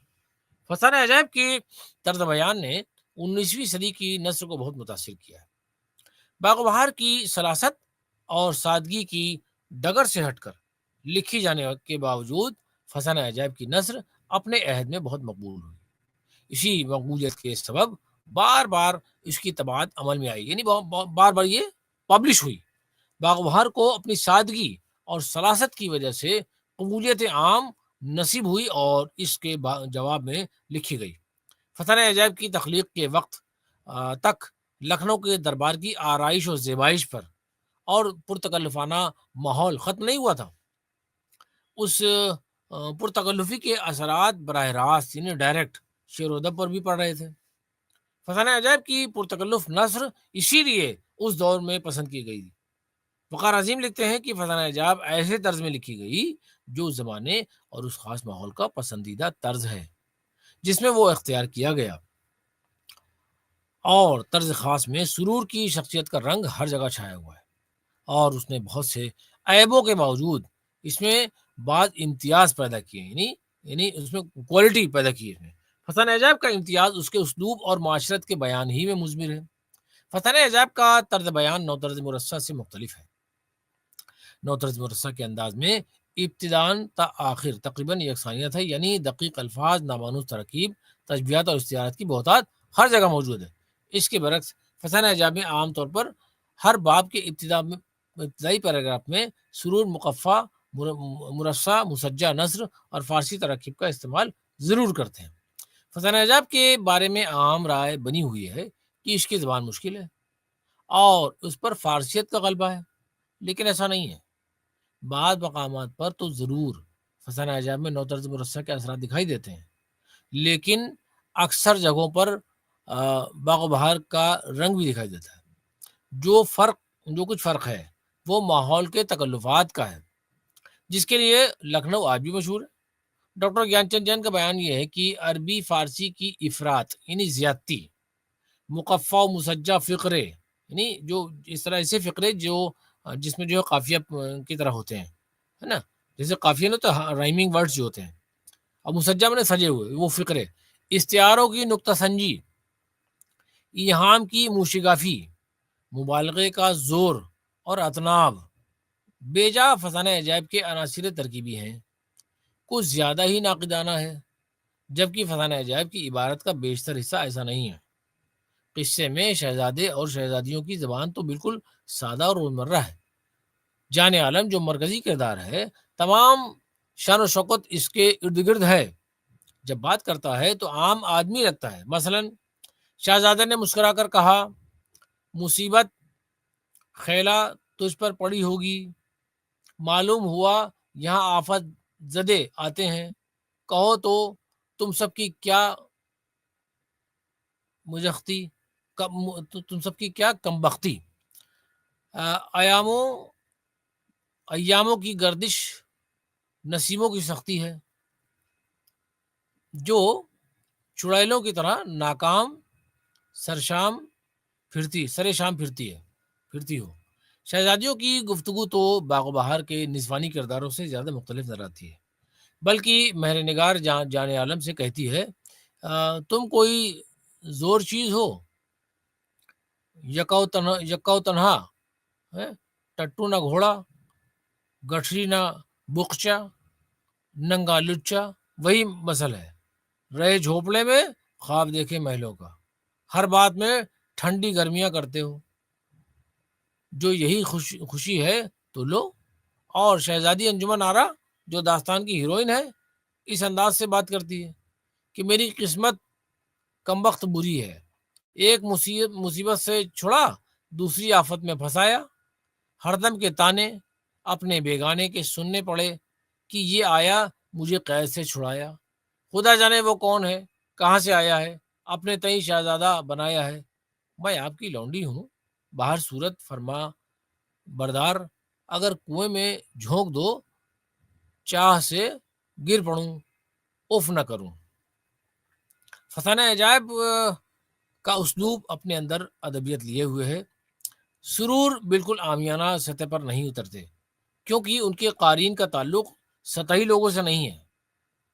فسانہ عجائب کی طرز بیان نے 19ویں صدی کی نثر کو بہت متاثر کیا ہے۔ باغ و بہار کی سلاست اور سادگی کی ڈگر سے ہٹ کر لکھی جانے کے باوجود فسانہ عجائب کی نثر اپنے عہد میں بہت مقبول ہوئی۔ اسی مقبولیت کے سبب بار بار اس کی طباعت عمل میں آئی، یعنی بار بار یہ پبلش ہوئی۔ باغ و بہار کو اپنی سادگی اور سلاست کی وجہ سے قبولیت عام نصیب ہوئی اور اس کے جواب میں لکھی گئی۔ فسانہ عجائب کی تخلیق کے وقت تک لکھنؤ کے دربار کی آرائش و زیبائش پر اور پرتکلفانہ ماحول ختم نہیں ہوا تھا۔ اس پرتکلفی کے اثرات براہ راست یعنی ڈائریکٹ شعر و ادب پر بھی پڑ رہے تھے۔ فسانہ عجائب کی پرتکلف نثر اسی لیے اس دور میں پسند کی گئی تھی۔ وقار عظیم لکھتے ہیں کہ فسانہ عجائب ایسے طرز میں لکھی گئی جو اس زمانے اور اس خاص ماحول کا پسندیدہ طرز ہے جس میں وہ اختیار کیا گیا، اور طرز خاص میں سرور کی شخصیت کا رنگ ہر جگہ چھایا ہوا ہے، اور اس نے بہت سے عیبوں کے باوجود اس میں بعض امتیاز پیدا کیے، یعنی اس میں کوالٹی پیدا کی ہے۔ اس میں فسانہ عجائب کا امتیاز اس کے اسلوب اور معاشرت کے بیان ہی میں مضمر ہے۔ فسانہ عجائب کا طرز بیان نو طرز مرصع سے مختلف ہے۔ نو طرز مرصع کے انداز میں ابتدان تا آخر تقریباً یکسانیت ہے، یعنی دقیق الفاظ، نامانوس ترکیب، تشبیہات اور استعارات کی بہتات ہر جگہ موجود ہے۔ اس کے برعکس فسانہ عجائب میں عام طور پر ہر باب کے ابتدائی پیراگراف میں سرور، مقفع، مرصع، مسجع نثر اور فارسی تراکیب کا استعمال ضرور کرتے ہیں۔ فسانہ عجائب کے بارے میں عام رائے بنی ہوئی ہے کہ اس کی زبان مشکل ہے اور اس پر فارسیت کا غلبہ ہے، لیکن ایسا نہیں ہے۔ بعض مقامات پر تو ضرور فسانہ عجائب میں نو طرز مرصع کے اثرات دکھائی دیتے ہیں، لیکن اکثر جگہوں پر باغ و بہار کا رنگ بھی دکھائی دیتا ہے۔ جو کچھ فرق ہے وہ ماحول کے تکلفات کا ہے، جس کے لیے لکھنؤ آج بھی مشہور ہے۔ ڈاکٹر گیان چند جین کا بیان یہ ہے کہ عربی فارسی کی افراط یعنی زیادتی، مقفع و مسجع فقرے، یعنی جو اس طرح ایسے فقرے جس میں جو ہے قافیہ کی طرح ہوتے ہیں، ہے نا، جیسے قافیہ نا تو رائمنگ ورڈز جو ہوتے ہیں، اور مسجع میں سجے ہوئے وہ فقرے، استعاروں کی نکتہ سنجی، ایہام کی موشگافی، مبالغے کا زور اور اطناب بیجا فسانہ عجائب کے عناصر ترکیبی ہیں، کچھ زیادہ ہی ناقدانہ ہے، جبکہ فسانہ عجائب کی عبارت کا بیشتر حصہ ایسا نہیں ہے۔ قصے میں شہزادے اور شہزادیوں کی زبان تو بالکل سادہ اور روزمرہ ہے۔ جان عالم جو مرکزی کردار ہے، تمام شان و شوکت اس کے ارد گرد ہے۔ جب بات کرتا ہے تو عام آدمی لگتا ہے۔ مثلا شہزادے نے مسکرا کر کہا، مصیبت خیلا تجھ پر پڑی ہوگی، معلوم ہوا یہاں آفت زدے آتے ہیں، کہو تو تم سب کی کیا مجختی، تم سب کی کیا کمبختی، ایاموں کی گردش نسیموں کی سختی ہے، جو چڑیلوں کی طرح ناکام سر شام پھرتی ہو۔ شہزادیوں کی گفتگو تو باغ و بہار کے نسوانی کرداروں سے زیادہ مختلف نظر آتی ہے، بلکہ مہر نگار جان عالم سے کہتی ہے، تم کوئی زور چیز ہو، یکاؤ تنہا، ٹٹو نہ گھوڑا، گٹھری نہ بخچا، ننگا لچا، وہی مسل ہے، رہے جھوپڑے میں خواب دیکھے محلوں کا، ہر بات میں ٹھنڈی گرمیاں کرتے ہو، جو یہی خوشی ہے تو لو۔ اور شہزادی انجمن آرا جو داستان کی ہیروئن ہے، اس انداز سے بات کرتی ہے کہ میری قسمت کمبخت بری ہے، ایک مصیبت سے چھڑا دوسری آفت میں پھنسایا، ہردم کے تانے اپنے بیگانے کے سننے پڑے کہ یہ آیا مجھے قید سے چھڑایا، خدا جانے وہ کون ہے، کہاں سے آیا ہے، اپنے تئیں شہزادہ بنایا ہے، میں آپ کی لونڈی ہوں، باہر صورت فرما بردار، اگر کنویں میں جھونک دو چاہ سے گر پڑوں، اف نہ کروں۔ فسانہ عجائب کا اسلوب اپنے اندر ادبیت لیے ہوئے ہے۔ سرور بالکل عامیانہ سطح پر نہیں اترتے، کیونکہ ان کے قارئین کا تعلق سطحی لوگوں سے نہیں ہے،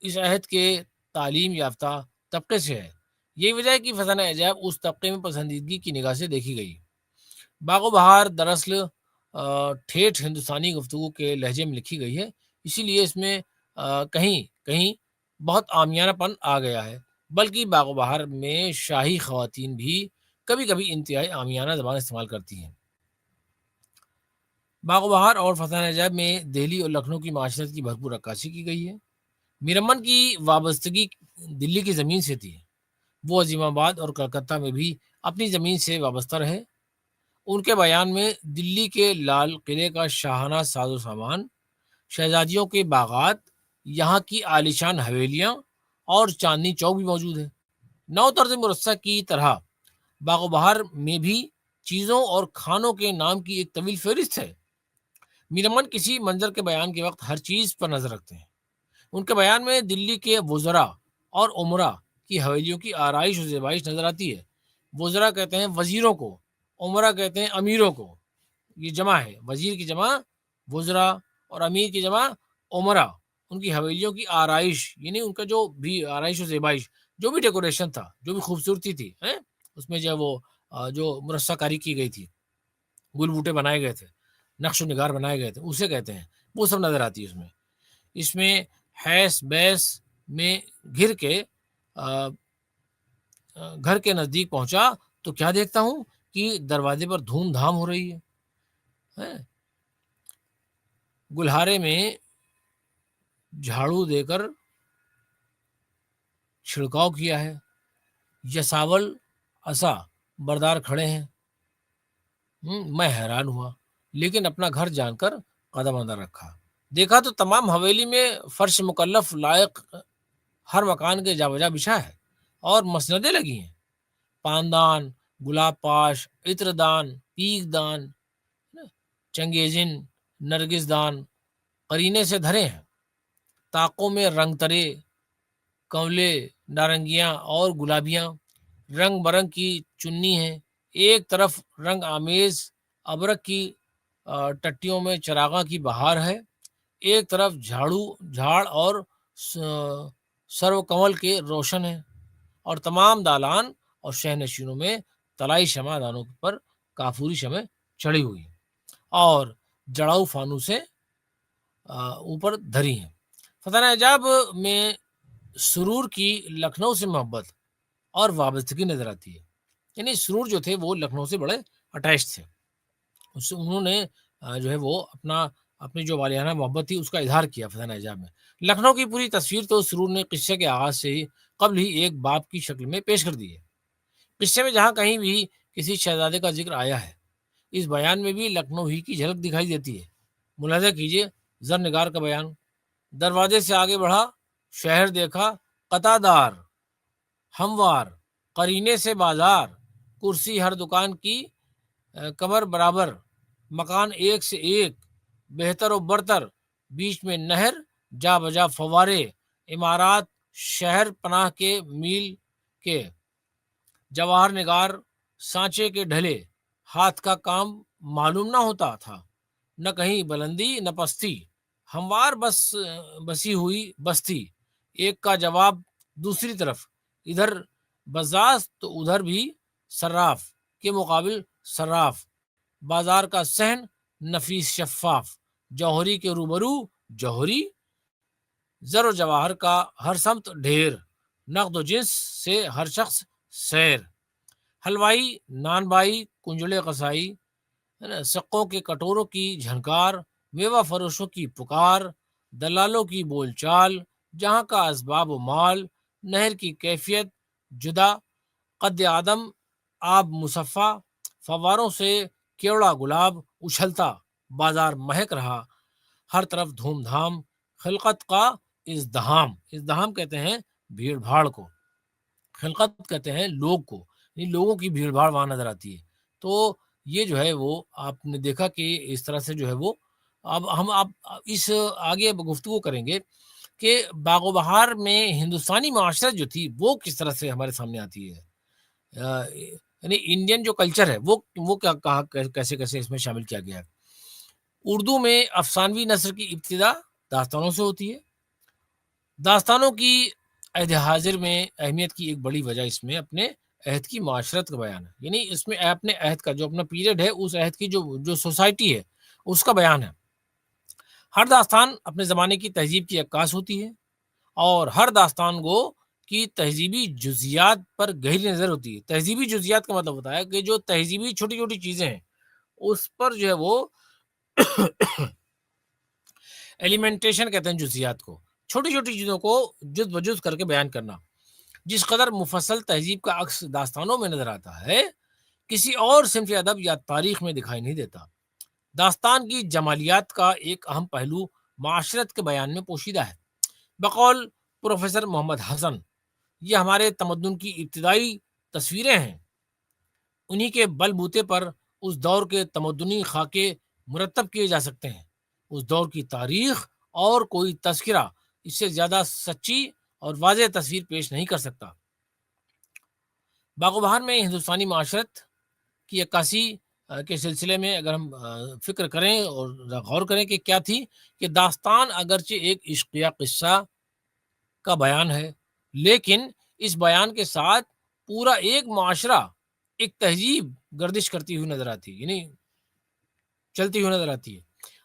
اس عہد کے تعلیم یافتہ طبقے سے ہے۔ یہی وجہ ہے کہ فسانہ عجائب اس طبقے میں پسندیدگی کی نگاہ سے دیکھی گئی۔ باغ و بہار دراصل ٹھیٹھ ہندوستانی گفتگو کے لہجے میں لکھی گئی ہے، اسی لیے اس میں کہیں کہیں بہت عامیانہ پن آ گیا ہے، بلکہ باغ و بہار میں شاہی خواتین بھی کبھی کبھی انتہائی عامیانہ زبان استعمال کرتی ہیں۔ باغ و بہار اور فسانہ عجائب میں دہلی اور لکھنؤ کی معاشرت کی بھرپور عکاسی کی گئی ہے۔ میر امن کی وابستگی دلی کی زمین سے تھی، وہ عظیم آباد اور کلکتہ میں بھی اپنی زمین سے وابستہ رہے۔ ان کے بیان میں دلی کے لال قلعے کا شاہانہ ساز و سامان، شہزادیوں کے باغات، یہاں کی عالیشان حویلیاں اور چاندنی چوک بھی موجود ہے۔ نو طرز مرصع کی طرح باغ و بہار میں بھی چیزوں اور کھانوں کے نام کی ایک طویل فہرست ہے۔ میر امن کسی منظر کے بیان کے وقت ہر چیز پر نظر رکھتے ہیں۔ ان کے بیان میں دلی کے وزراء اور عمرا کی حویلیوں کی آرائش و زیبائش نظر آتی ہے۔ وزراء کہتے ہیں وزیروں کو، عمرا کہتے ہیں امیروں کو، یہ جمع ہے، وزیر کی جمع وزراء اور امیر کی جمع عمرا۔ ان کی حویلیوں کی آرائش یعنی ان کا جو بھی آرائش و زیبائش، جو بھی ڈیکوریشن تھا، جو بھی خوبصورتی تھی، اس میں جو ہے وہ جو مرصع کاری کی گئی تھی، گل بوٹے بنائے گئے تھے، نقش و نگار بنائے گئے تھے، اسے کہتے ہیں، وہ سب نظر آتی ہے اس میں۔ اس میں حیث بیس میں گھر کے گھر کے نزدیک پہنچا تو کیا دیکھتا ہوں کہ دروازے پر دھوم دھام ہو رہی ہے۔ گلہارے میں جھاڑو دے کر چھڑکاؤ کیا ہے، یساول عصا بردار کھڑے ہیں۔ میں حیران ہوا، لیکن اپنا گھر جان کر قدم اندر رکھا۔ دیکھا تو تمام حویلی میں فرش مکلف لائق ہر مکان کے جا بجا بچھا ہے اور مسندیں لگی ہیں۔ پاندان، گلاب پاش، عطر دان، پیک دان، چنگیزن، نرگس دان قرینے سے دھرے ہیں۔ طاقوں میں رنگ ترے، کنولے، نارنگیاں اور گلابیاں، رنگ برنگ کی چنی ہیں۔ ایک طرف رنگ آمیز ابرک کی ٹٹیوں میں چراغاں کی بہار ہے، ایک طرف جھاڑ اور سرو کنول کے روشن ہیں، اور تمام دالان اور شہنشینوں میں طلائی شمع دانوں پر کافوری شمع چڑھی ہوئی اور جڑاؤ فانوسیں اوپر دھری ہیں۔ فتح عجاب میں سرور کی لکھنؤ سے محبت اور وابستگی نظر آتی ہے۔ یعنی سرور جو تھے وہ لکھنؤ سے بڑے اٹیچ تھے، اس سے انہوں نے جو ہے وہ اپنی جو والہانہ محبت تھی اس کا اظہار کیا فتح عجاب میں۔ لکھنؤ کی پوری تصویر تو سرور نے قصے کے آغاز سے ہی قبل ہی ایک باب کی شکل میں پیش کر دی ہے۔ قصے میں جہاں کہیں بھی کسی شہزادے کا ذکر آیا ہے، اس بیان میں بھی لکھنؤ ہی کی جھلک دکھائی دیتی ہے۔ ملاحظہ کیجیے زرنگار کا بیان: دروازے سے آگے بڑھا، شہر دیکھا، قطع دار، ہموار، قرینے سے بازار، کرسی ہر دکان کی کمر برابر، مکان ایک سے ایک، بہتر و برتر، بیچ میں نہر، جا بجا فوارے، عمارات شہر پناہ کے میل کے، جواہر نگار سانچے کے ڈھلے، ہاتھ کا کام معلوم نہ ہوتا تھا، نہ کہیں بلندی نہ پستی، ہموار بسی ہوئی بستی، ایک کا جواب دوسری طرف، ادھر بزاز تو ادھر بھی صراف کے مقابل صراف، بازار کا صحن نفیس شفاف، جوہری کے روبرو جوہری، زر و جواہر کا ہر سمت ڈھیر، نقد و جنس سے ہر شخص سیر، حلوائی نان بائی کنجڑے قصائی، سقوں کے کٹوروں کی جھنکار، میوہ فروشوں کی پکار، دلالوں کی بول چال، جہاں کا اسباب و مال، نہر کی کیفیت جدا، قد آدم آب مصفا، فواروں سے کیوڑا گلاب اچھلتا، بازار مہک رہا، ہر طرف دھوم دھام، خلقت کا ازدحام کہتے ہیں بھیڑ بھاڑ کو، خلقت کہتے ہیں لوگ کو، لوگوں کی بھیڑ بھاڑ وہاں نظر آتی ہے۔ تو یہ جو ہے وہ آپ نے دیکھا کہ اس طرح سے جو ہے وہ اب ہم اس آگے گفتگو کریں گے کہ باغ و بہار میں ہندوستانی معاشرت جو تھی وہ کس طرح سے ہمارے سامنے آتی ہے، یعنی انڈین جو کلچر ہے وہ کہاں کیسے اس میں شامل کیا گیا ہے۔ اردو میں افسانوی نثر کی ابتدا داستانوں سے ہوتی ہے۔ داستانوں کی عہد حاضر میں اہمیت کی ایک بڑی وجہ اس میں اپنے عہد کی معاشرت کا بیان ہے، یعنی اس میں اپنے عہد کا جو اپنا پیریڈ ہے، اس عہد کی جو سوسائٹی ہے اس کا بیان ہے۔ ہر داستان اپنے زمانے کی تہذیب کی عکاس ہوتی ہے، اور ہر داستان گو کی تہذیبی جزیات پر گہری نظر ہوتی ہے۔ تہذیبی جزیات کا مطلب ہوتا ہے کہ جو تہذیبی چھوٹی چھوٹی چیزیں ہیں اس پر جو ہے وہ ایلیمنٹیشن کہتے ہیں جزیات کو، چھوٹی چھوٹی چیزوں کو جز بجز کر کے بیان کرنا۔ جس قدر مفصل تہذیب کا عکس داستانوں میں نظر آتا ہے، کسی اور صنف ادب یا تاریخ میں دکھائی نہیں دیتا۔ داستان کی جمالیات کا ایک اہم پہلو معاشرت کے بیان میں پوشیدہ ہے۔ بقول پروفیسر محمد حسن، یہ ہمارے تمدن کی ابتدائی تصویریں ہیں۔ انہی کے بل بوتے پر اس دور کے تمدنی خاکے مرتب کیے جا سکتے ہیں۔ اس دور کی تاریخ اور کوئی تذکرہ اس سے زیادہ سچی اور واضح تصویر پیش نہیں کر سکتا۔ باغ و بہار میں ہندوستانی معاشرت کی عکاسی کے سلسلے میں اگر ہم فکر کریں اور غور کریں کہ کیا تھی، کہ داستان اگرچہ ایک عشقیہ قصہ کا بیان ہے، لیکن اس بیان کے ساتھ پورا ایک معاشرہ، ایک تہذیب گردش کرتی ہوئی نظر آتی ہے، یعنی چلتی ہوئی نظر آتی ہے۔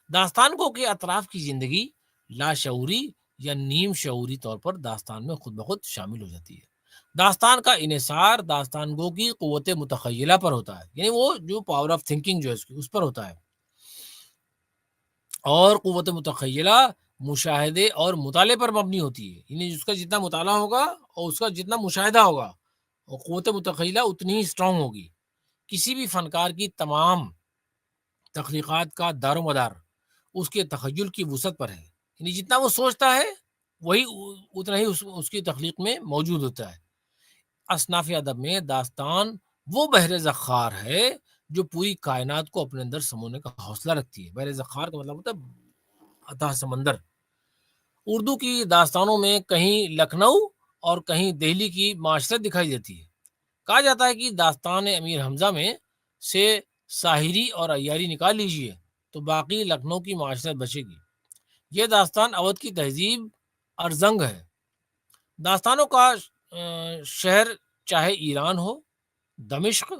داستان گو کے اطراف کی زندگی لاشعوری یا نیم شعوری طور پر داستان میں خود بخود شامل ہو جاتی ہے۔ داستان کا انحصار داستان گو کی قوت متخیلہ پر ہوتا ہے، یعنی وہ جو پاور آف تھنکنگ جو ہے اس پر ہوتا ہے، اور قوت متخیلہ مشاہدے اور مطالعے پر مبنی ہوتی ہے، یعنی اس کا جتنا مطالعہ ہوگا اور اس کا جتنا مشاہدہ ہوگا، اور قوت متخیلہ اتنی ہی اسٹرانگ ہوگی۔ کسی بھی فنکار کی تمام تخلیقات کا دار و مدار اس کے تخیل کی وسعت پر ہے، یعنی جتنا وہ سوچتا ہے وہی اتنا ہی اس کی تخلیق میں موجود ہوتا ہے۔ اصناف ادب میں داستان وہ بحر ذخار ہے جو پوری کائنات کو اپنے اندر سمونے کا حوصلہ رکھتی ہے۔ بحر ذخار کا مطلب ہوتا ہے اتھاہ سمندر۔ اردو کی داستانوں میں کہیں لکھنؤ اور کہیں دہلی کی معاشرت دکھائی دیتی ہے۔ کہا جاتا ہے کہ داستان امیر حمزہ میں سے ساحری اور عیاری نکال لیجیے تو باقی لکھنؤ کی معاشرت بچے گی۔ یہ داستان اودھ کی تہذیب ارزنگ ہے۔ داستانوں کا شہر چاہے ایران ہو، دمشق،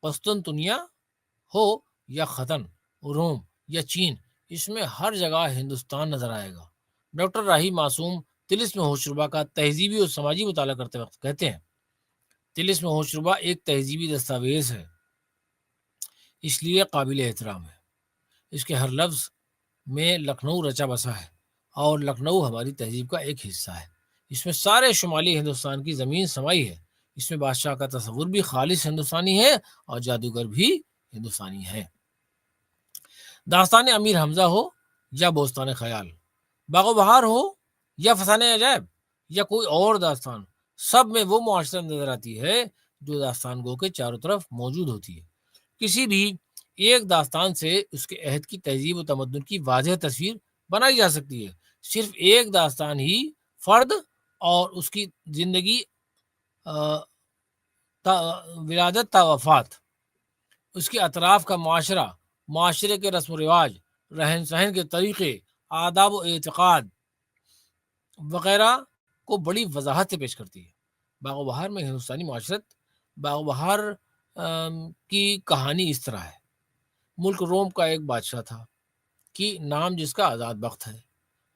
قسطنطنیہ ہو یا ختن، روم یا چین، اس میں ہر جگہ ہندوستان نظر آئے گا۔ ڈاکٹر راہی معصوم طلسم ہوشربا کا تہذیبی اور سماجی مطالعہ کرتے وقت کہتے ہیں، طلسم ہوشربا ایک تہذیبی دستاویز ہے، اس لیے قابل احترام ہے۔ اس کے ہر لفظ میں لکھنؤ رچا بسا ہے، اور لکھنؤ ہماری تہذیب کا ایک حصہ ہے۔ اس میں سارے شمالی ہندوستان کی زمین سمائی ہے۔ اس میں بادشاہ کا تصور بھی خالص ہندوستانی ہے اور جادوگر بھی ہندوستانی ہے۔ داستان امیر حمزہ ہو یا بوستان خیال، باغ و بہار ہو یا فسانہ عجائب یا کوئی اور داستان، سب میں وہ معاشرت نظر آتی ہے جو داستان گو کے چاروں طرف موجود ہوتی ہے۔ کسی بھی ایک داستان سے اس کے عہد کی تہذیب و تمدن کی واضح تصویر بنائی جا سکتی ہے۔ صرف ایک داستان ہی فرد اور اس کی زندگی ولادت تا وفات، اس کے اطراف کا معاشرہ، معاشرے کے رسم و رواج، رہن سہن کے طریقے، آداب و اعتقاد وغیرہ کو بڑی وضاحت سے پیش کرتی ہے۔ باغ و بہار میں ہندوستانی معاشرت، باغ و بہار کی کہانی اس طرح ہے۔ ملک روم کا ایک بادشاہ تھا کہ نام جس کا آزاد بخت ہے،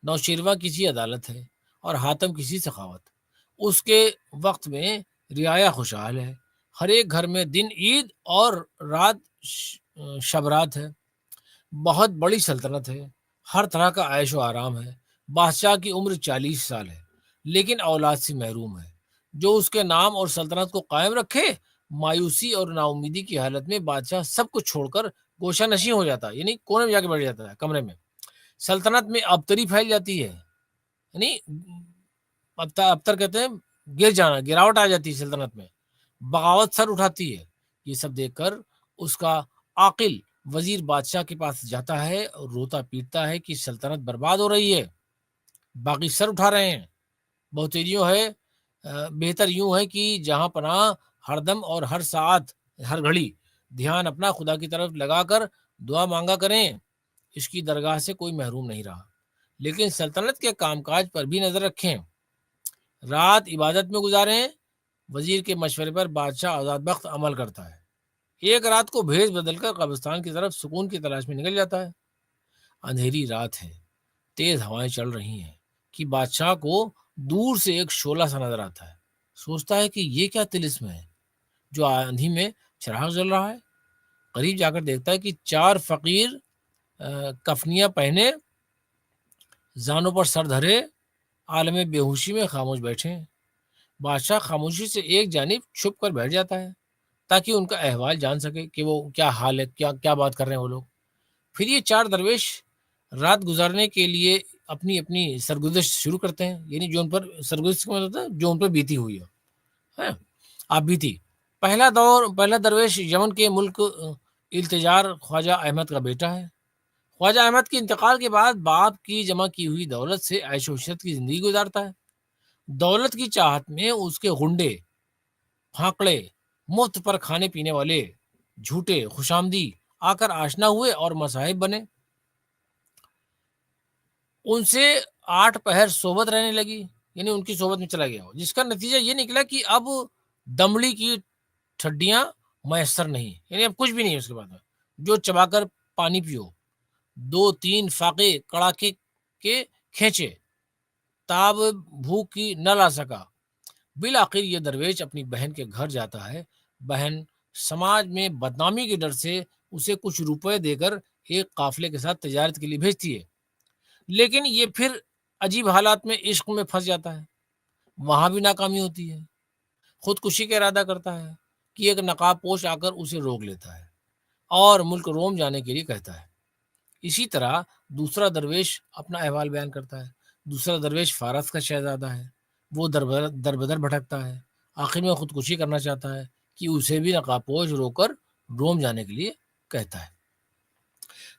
نوشیروہ کسی عدالت ہے اور حاتم کسی سخاوت۔ اس کے وقت میں رعایا خوشحال ہے، ہر ایک گھر میں دن عید اور رات شب رات ہے، بہت بڑی سلطنت ہے، ہر طرح کا عیش و آرام ہے۔ بادشاہ کی عمر 40 سال ہے، لیکن اولاد سے محروم ہے۔ جو اس کے نام اور سلطنت کو قائم رکھے، مایوسی اور نا امیدی کی حالت میں بادشاہ سب کچھ چھوڑ کر گوشہ نشین ہو جاتا ہے، یعنی کونے میں جا کے بیٹھ جاتا ہے کمرے میں۔ سلطنت میں ابتری پھیل جاتی ہے، یعنی ابتر کہتے ہیں گر جانا، گراوٹ آ جاتی ہے سلطنت میں، بغاوت سر اٹھاتی ہے۔ یہ سب دیکھ کر اس کا عاقل وزیر بادشاہ کے پاس جاتا ہے اور روتا پیٹتا ہے کہ سلطنت برباد ہو رہی ہے، باقی سر اٹھا رہے ہیں۔ بہتر یوں ہے بہتر یوں ہے کہ جہاں پناہ ہر دم اور ہر ساعت ہر گھڑی دھیان اپنا خدا کی طرف لگا کر دعا مانگا کریں، اس کی درگاہ سے کوئی محروم نہیں رہا۔ لیکن سلطنت کے کام کاج پر بھی نظر رکھیں، رات عبادت میں گزاریں۔ وزیر کے مشورے پر بادشاہ آزاد بخت عمل کرتا ہے، ایک رات کو بھیس بدل کر قبرستان کی طرف سکون کی تلاش میں نکل جاتا ہے۔ اندھیری رات ہے، تیز ہوائیں چل رہی ہیں کہ بادشاہ کو دور سے ایک شعلہ سا نظر آتا ہے۔ سوچتا ہے کہ یہ کیا طلسم ہے جو آندھی میں چراغ جل رہا ہے۔ قریب جا کر دیکھتا ہے کہ 4 فقیر کفنیاں پہنے، زانوں پر سر دھرے، عالم بے ہوشی میں خاموش بیٹھے ہیں۔ بادشاہ خاموشی سے ایک جانب چھپ کر بیٹھ جاتا ہے تاکہ ان کا احوال جان سکے کہ وہ کیا حال ہے، کیا بات کر رہے ہیں وہ لوگ۔ پھر یہ 4 درویش رات گزارنے کے لیے اپنی اپنی سرگزشت شروع کرتے ہیں، یعنی جو ان پر سرگزشت کا مطلب ہوتا ہے جو ان پر بیتی ہوئی ہے، آپ بیتی۔ پہلا درویش یمن کے ملک التجار خواجہ احمد کا بیٹا ہے۔ خواجہ احمد کے انتقال کے بعد باپ کی جمع کی ہوئی دولت سے عیش و عشرت کی زندگی گزارتا ہے۔ دولت کی چاہت میں اس کے غنڈے، پھانکڑے، مفت پر کھانے پینے والے، جھوٹے خوش آمدی آ کر آشنا ہوئے اور مصاحب بنے۔ ان سے 8 پہر صحبت رہنے لگی، یعنی ان کی صحبت میں چلا گیا، جس کا نتیجہ یہ نکلا کہ اب دمڑی کی ٹھڈیاں میسر نہیں، یعنی اب کچھ بھی نہیں اس کے بعد میں، جو چبا کر پانی پیو، 2-3 فاقے کڑاکے کے کھینچے، تاب بھوک کی نہ لا سکا۔ بالآخر یہ درویش اپنی بہن کے گھر جاتا ہے۔ بہن سماج میں بدنامی کے ڈر سے اسے کچھ روپے دے کر ایک قافلے کے ساتھ تجارت کے لیے بھیجتی ہے، لیکن یہ پھر عجیب حالات میں عشق میں پھنس جاتا ہے، وہاں بھی ناکامی ہوتی ہے۔ خودکشی کا ارادہ کرتا ہے کہ ایک نقاب پوش آ کر اسے روک لیتا ہے اور ملک روم جانے کے لیے کہتا ہے۔ اسی طرح دوسرا درویش اپنا احوال بیان کرتا ہے۔ دوسرا درویش فارس کا شہزادہ ہے، وہ در بدر بھٹکتا ہے، آخر میں خودکشی کرنا چاہتا ہے کہ اسے بھی نقاب پوش روک کر روم جانے کے لیے کہتا ہے۔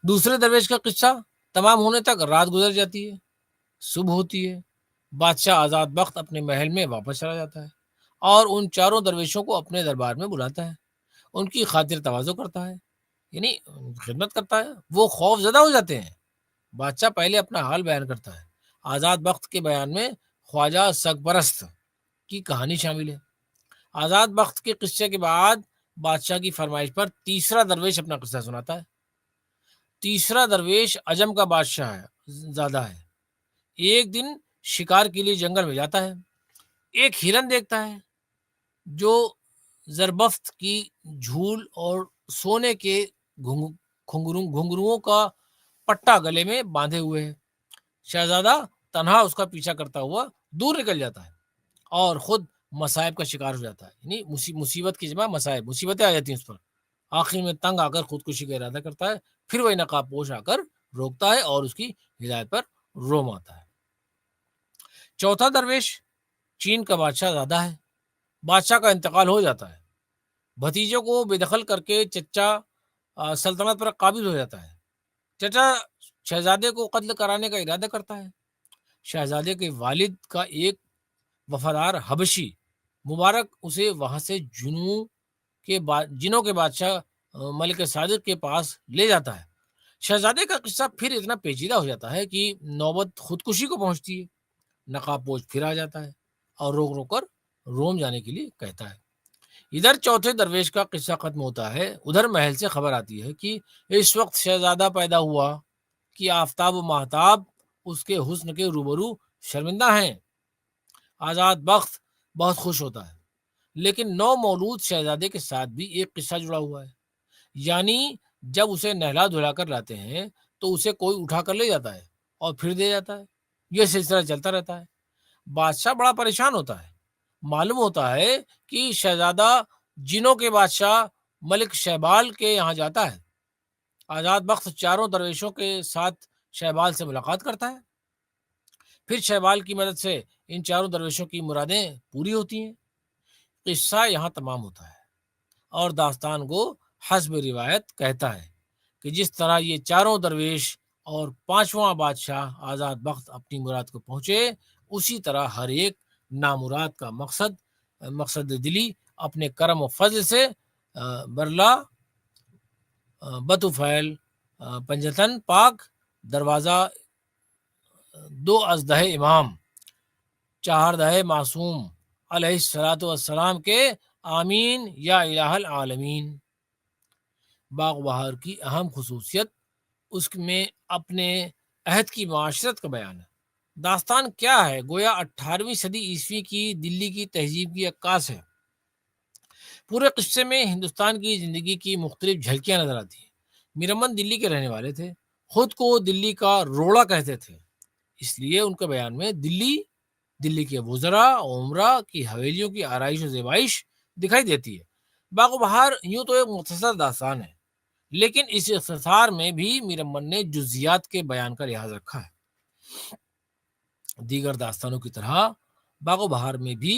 دوسرے درویش کا قصہ تمام ہونے تک رات گزر جاتی ہے، صبح ہوتی ہے، بادشاہ آزاد بخت اپنے محل میں واپس چلا جاتا ہے اور ان چاروں درویشوں کو اپنے دربار میں بلاتا ہے، ان کی خاطر تواضع کرتا ہے، یعنی خدمت کرتا ہے۔ وہ خوف زدہ ہو جاتے ہیں۔ بادشاہ پہلے اپنا حال بیان کرتا ہے۔ آزاد بخت کے بیان میں خواجہ سگپرست کی کہانی شامل ہے۔ آزاد بخت کے قصے کے بعد بادشاہ کی فرمائش پر تیسرا درویش اپنا قصہ سناتا ہے۔ تیسرا درویش عجم کا بادشاہ ہے، زیادہ ہے۔ ایک دن شکار کے لیے جنگل میں جاتا ہے، ایک ہرن دیکھتا ہے جو زربفت کی جھول اور سونے کے گھنگروؤں کا پٹا گلے میں باندھے ہوئے ہے۔ شہزادہ تنہا اس کا پیچھا کرتا ہوا دور نکل جاتا ہے اور خود مصائب کا شکار ہو جاتا ہے، یعنی مصیبت کی جمع مصائب، مصیبتیں آ جاتی ہیں اس پر۔ آخر میں تنگ آ کر خودکشی کا ارادہ کرتا ہے، پھر وہی نقاب پوش آ کر روکتا ہے اور اس کی ہدایت پر روم آتا ہے۔ چوتھا درویش چین کا بادشاہ زادہ ہے۔ بادشاہ کا انتقال ہو جاتا ہے، بھتیجوں کو بے دخل کر کے چچا سلطنت پر قابض ہو جاتا ہے۔ چچا شہزادے کو قتل کرانے کا ارادہ کرتا ہے۔ شہزادے کے والد کا ایک وفادار حبشی مبارک اسے وہاں سے جنوں کے بادشاہ ملک صادق کے پاس لے جاتا ہے۔ شہزادے کا قصہ پھر اتنا پیچیدہ ہو جاتا ہے کہ نوبت خودکشی کو پہنچتی ہے۔ نقاب پوش پھر آ جاتا ہے اور روک روک کر روم جانے کے لیے کہتا ہے۔ ادھر چوتھے درویش کا قصہ ختم ہوتا ہے، ادھر محل سے خبر آتی ہے کہ اس وقت شہزادہ پیدا ہوا کہ آفتاب و ماہتاب اس کے حسن کے روبرو شرمندہ ہیں۔ آزاد بخت بہت خوش ہوتا ہے، لیکن نو مولود شہزادے کے ساتھ بھی ایک قصہ جڑا ہوا ہے، یعنی جب اسے نہلا دھلا کر لاتے ہیں تو اسے کوئی اٹھا کر لے جاتا ہے اور پھر دے جاتا ہے۔ یہ سلسلہ چلتا رہتا ہے۔ بادشاہ بڑا پریشان ہوتا ہے۔ معلوم ہوتا ہے کہ شہزادہ جنوں کے بادشاہ ملک شہبال کے یہاں جاتا ہے۔ آزاد بخت چاروں درویشوں کے ساتھ شہبال سے ملاقات کرتا ہے، پھر شہبال کی مدد سے ان چاروں درویشوں کی مرادیں پوری ہوتی ہیں۔ قصہ یہاں تمام ہوتا ہے اور داستان کو حسب روایت کہتا ہے کہ جس طرح یہ چاروں درویش اور پانچواں بادشاہ آزاد بخت اپنی مراد کو پہنچے، اسی طرح ہر ایک نامراد کا مقصد دلی اپنے کرم و فضل سے برلا بطفیل پنجتن پاک دروازہ 2 ازدہ امام 4 دہ معصوم علیہ الصلاۃ والسلام کے آمین یا الہ العالمین۔ باغ بہار کی اہم خصوصیت اس میں اپنے عہد کی معاشرت کا بیان ہے۔ داستان کیا ہے؟ گویا 18ویں صدی عیسوی کی دلی کی تہذیب کی عکاس ہے۔ پورے قصے میں ہندوستان کی زندگی کی مختلف جھلکیاں نظر آتی ہیں۔ میر امن دلی کے رہنے والے تھے، خود کو دلی کا روڑا کہتے تھے، اس لیے ان کے بیان میں دلی کے وزراء اور عمرا کی حویلیوں کی آرائش و زیبائش دکھائی دیتی ہے۔ باغ و بہار یوں تو ایک مختصر داستان ہے، لیکن اس اختصار میں بھی میر امن نے جزیات کے بیان کا لحاظ رکھا ہے۔ دیگر داستانوں کی طرح باغ و بہار میں بھی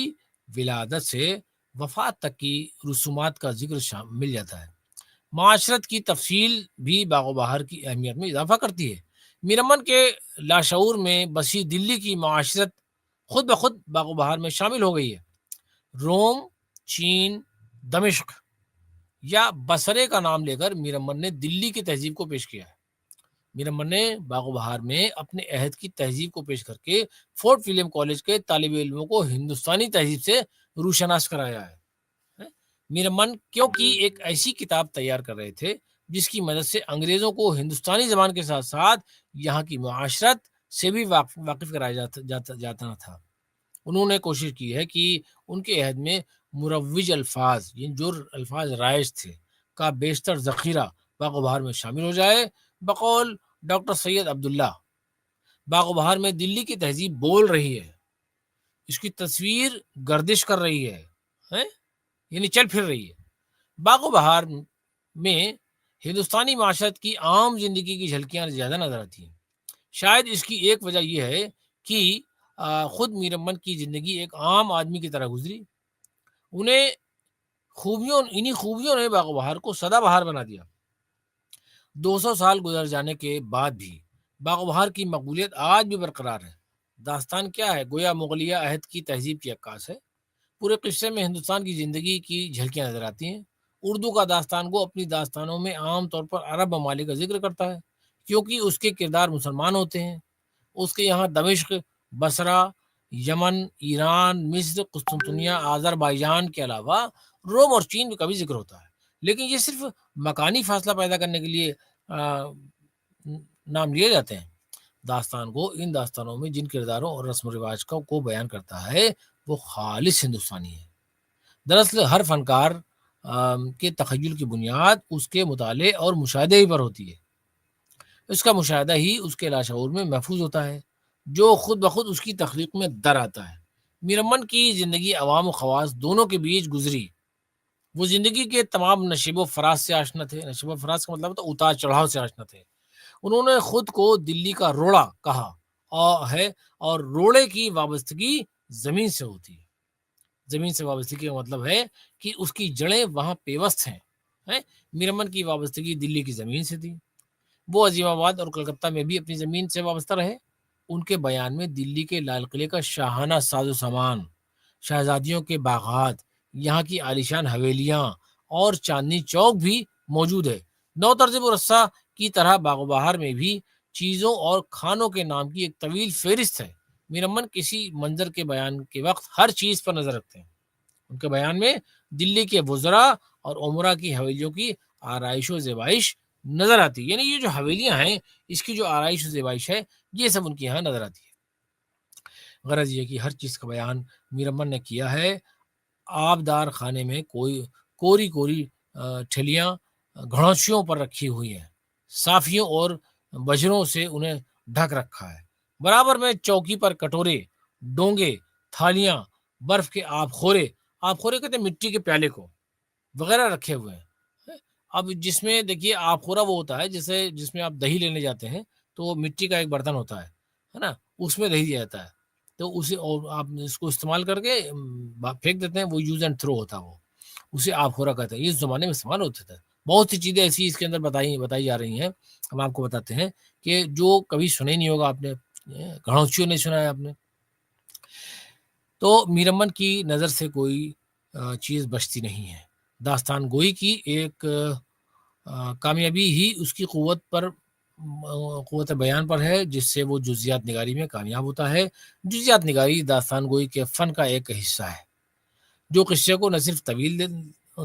ولادت سے وفات تک کی رسومات کا ذکر مل جاتا ہے۔ معاشرت کی تفصیل بھی باغ و بہار کی اہمیت میں اضافہ کرتی ہے۔ میر امن کے لاشعور میں بسی دلی کی معاشرت خود بخود باغ و بہار میں شامل ہو گئی ہے۔ روم، چین، دمشق یا بصرے کا نام لے کر میر امن نے دلی کی تہذیب کو پیش کیا ہے۔ میر امن نے باغ و بہار میں اپنے عہد کی تہذیب کو پیش کر کے فورٹ ولیم کالج کے طالب علموں کو ہندوستانی تہذیب سے روشناس کرایا ہے۔ میر امن کیونکہ ایک ایسی کتاب تیار کر رہے تھے جس کی مدد سے انگریزوں کو ہندوستانی زبان کے ساتھ ساتھ یہاں کی معاشرت سے بھی واقف کرایا جاتا تھا۔ انہوں نے کوشش کی ہے کہ ان کے عہد میں مروج الفاظ، یعنی جو الفاظ رائج تھے، کا بیشتر ذخیرہ باغ و بہار میں شامل ہو جائے۔ بقول ڈاکٹر سید عبداللہ، باغ و بہار میں دلی کی تہذیب بول رہی ہے، اس کی تصویر گردش کر رہی ہے، یعنی چل پھر رہی ہے۔ باغ و بہار میں ہندوستانی معاشرت کی عام زندگی کی جھلکیاں زیادہ نظر آتی ہیں۔ شاید اس کی ایک وجہ یہ ہے کہ خود میر امن کی زندگی ایک عام آدمی کی طرح گزری۔ انہیں انہی خوبیوں نے باغ و بہار کو سدا بہار بنا دیا۔ 200 سال گزر جانے کے بعد بھی باغ و بہار کی مقبولیت آج بھی برقرار ہے۔ داستان کیا ہے؟ گویا مغلیہ عہد کی تہذیب کی عکاس ہے۔ پورے قصے میں ہندوستان کی زندگی کی جھلکیاں نظر آتی ہیں۔ اردو کا داستان کو اپنی داستانوں میں عام طور پر عرب ممالک کا ذکر کرتا ہے کیونکہ اس کے کردار مسلمان ہوتے ہیں۔ اس کے یہاں دمشق، بصرہ، یمن، ایران، مصر، قسطنطنیہ، آذربائیجان کے علاوہ روم اور چین کا بھی ذکر ہوتا ہے، لیکن یہ صرف مکانی فاصلہ پیدا کرنے کے لیے نام لیے جاتے ہیں۔ داستان کو ان داستانوں میں جن کرداروں اور رسم و رواج کو بیان کرتا ہے وہ خالص ہندوستانی ہے۔ دراصل ہر فنکار کے تخیل کی بنیاد اس کے مطالعے اور مشاہدے ہی پر ہوتی ہے۔ اس کا مشاہدہ ہی اس کے لاشعور میں محفوظ ہوتا ہے جو خود بخود اس کی تخلیق میں در آتا ہے۔ میر امن کی زندگی عوام و خواص دونوں کے بیچ گزری۔ وہ زندگی کے تمام نشیب و فراز سے آشنا تھے۔ نشیب و فراز کا مطلب تو اتار چڑھاؤ سے آشنا تھے۔ انہوں نے خود کو دلی کا روڑا کہا ہے اور روڑے کی وابستگی زمین سے ہوتی ہے۔ زمین سے وابستگی کا مطلب ہے کہ اس کی جڑیں وہاں پیوست ہیں۔ میر امن کی وابستگی دلی کی زمین سے تھی۔ وہ عظیم آباد اور کلکتہ میں بھی اپنی زمین سے وابستہ رہے۔ ان کے بیان میں دلی کے لال قلعے کا شاہانہ ساز و سامان، شہزادیوں کے باغات، یہاں کی عالیشان حویلیاں اور چاندنی چوک بھی موجود ہے۔ نو طرز مرصع کی طرح باغ و بہار میں بھی چیزوں اور کھانوں کے نام کی ایک طویل فہرست ہے۔ میر امن کسی منظر کے بیان کے وقت ہر چیز پر نظر رکھتے ہیں۔ ان کے بیان میں دلی کے وزراء اور عمرا کی حویلیوں کی آرائش و زیبائش نظر آتی ہے، یعنی یہ جو حویلیاں ہیں اس کی جو آرائش و زیبائش ہے یہ سب ان کی یہاں نظر آتی ہے۔ غرض یہ کہ ہر چیز کا بیان میر امن نے کیا ہے۔ آبدار خانے میں کوری ٹھلیاں گھڑوچیوں پر رکھی ہوئی ہیں، صافیوں اور بجروں سے انہیں ڈھک رکھا ہے۔ برابر میں چوکی پر کٹورے، ڈونگے، تھالیاں، برف کے آب خورے کہتے ہیں مٹی کے پیالے کو، وغیرہ رکھے ہوئے ہیں۔ اب جس میں دیکھیے آب خورا وہ ہوتا ہے جس میں آپ دہی لینے جاتے ہیں تو مٹی کا ایک برتن ہوتا ہے نا، اس میں دہی دیا جاتا ہے، تو اسے آپ اس کو استعمال کر کے پھینک دیتے ہیں، وہ یوز اینڈ تھرو ہوتا ہے، وہ اسے آب خورا کہتے ہیں۔ اس زمانے میں استعمال ہوتے تھے۔ بہت سی چیزیں ایسی اس کے اندر بتائی جا رہی ہیں، ہم آپ کو بتاتے ہیں کہ جو کبھی سنے نہیں ہوگا آپ نے، گھڑوچیوں نہیں سنا ہے آپ نے۔ تو میر امن کی نظر سے کوئی چیز بچتی نہیں ہے۔ داستان گوئی کی ایک کامیابی ہی اس کی قوت بیان پر ہے، جس سے وہ جزیات نگاری میں کامیاب ہوتا ہے۔ جزیات نگاری داستان گوئی کے فن کا ایک حصہ ہے جو قصے کو نہ صرف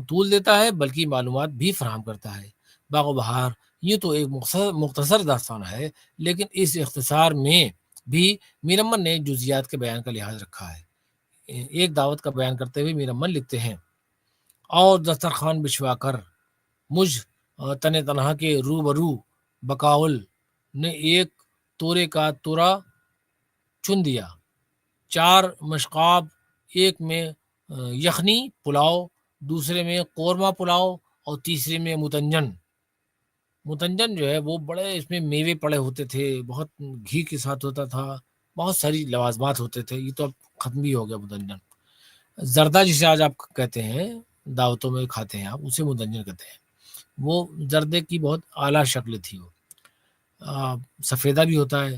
طول دیتا ہے بلکہ معلومات بھی فراہم کرتا ہے۔ باغ و بہار یہ تو ایک مختصر داستان ہے، لیکن اس اختصار میں بھی میر امن نے جزیات کے بیان کا لحاظ رکھا ہے۔ ایک دعوت کا بیان کرتے ہوئے میر امن لکھتے ہیں، اور دسترخوان بچھوا کر مجھ تن تنہا کے روبرو بقاول نے ایک تورے کا تورا چن دیا، 4 مشقاب، ایک میں یخنی پلاؤ، دوسرے میں قورمہ پلاؤ اور تیسرے میں متنجن جو ہے وہ بڑے اس میں میوے پڑے ہوتے تھے، بہت گھی کے ساتھ ہوتا تھا، بہت ساری لوازمات ہوتے تھے، یہ تو اب ختم بھی ہو گیا متنجن۔ زردہ جسے آج آپ کہتے ہیں دعوتوں میں کھاتے ہیں آپ، اسے متنجن کہتے ہیں. وہ زردے کی بہت اعلیٰ شکل تھی. وہ سفیدہ بھی ہوتا ہے،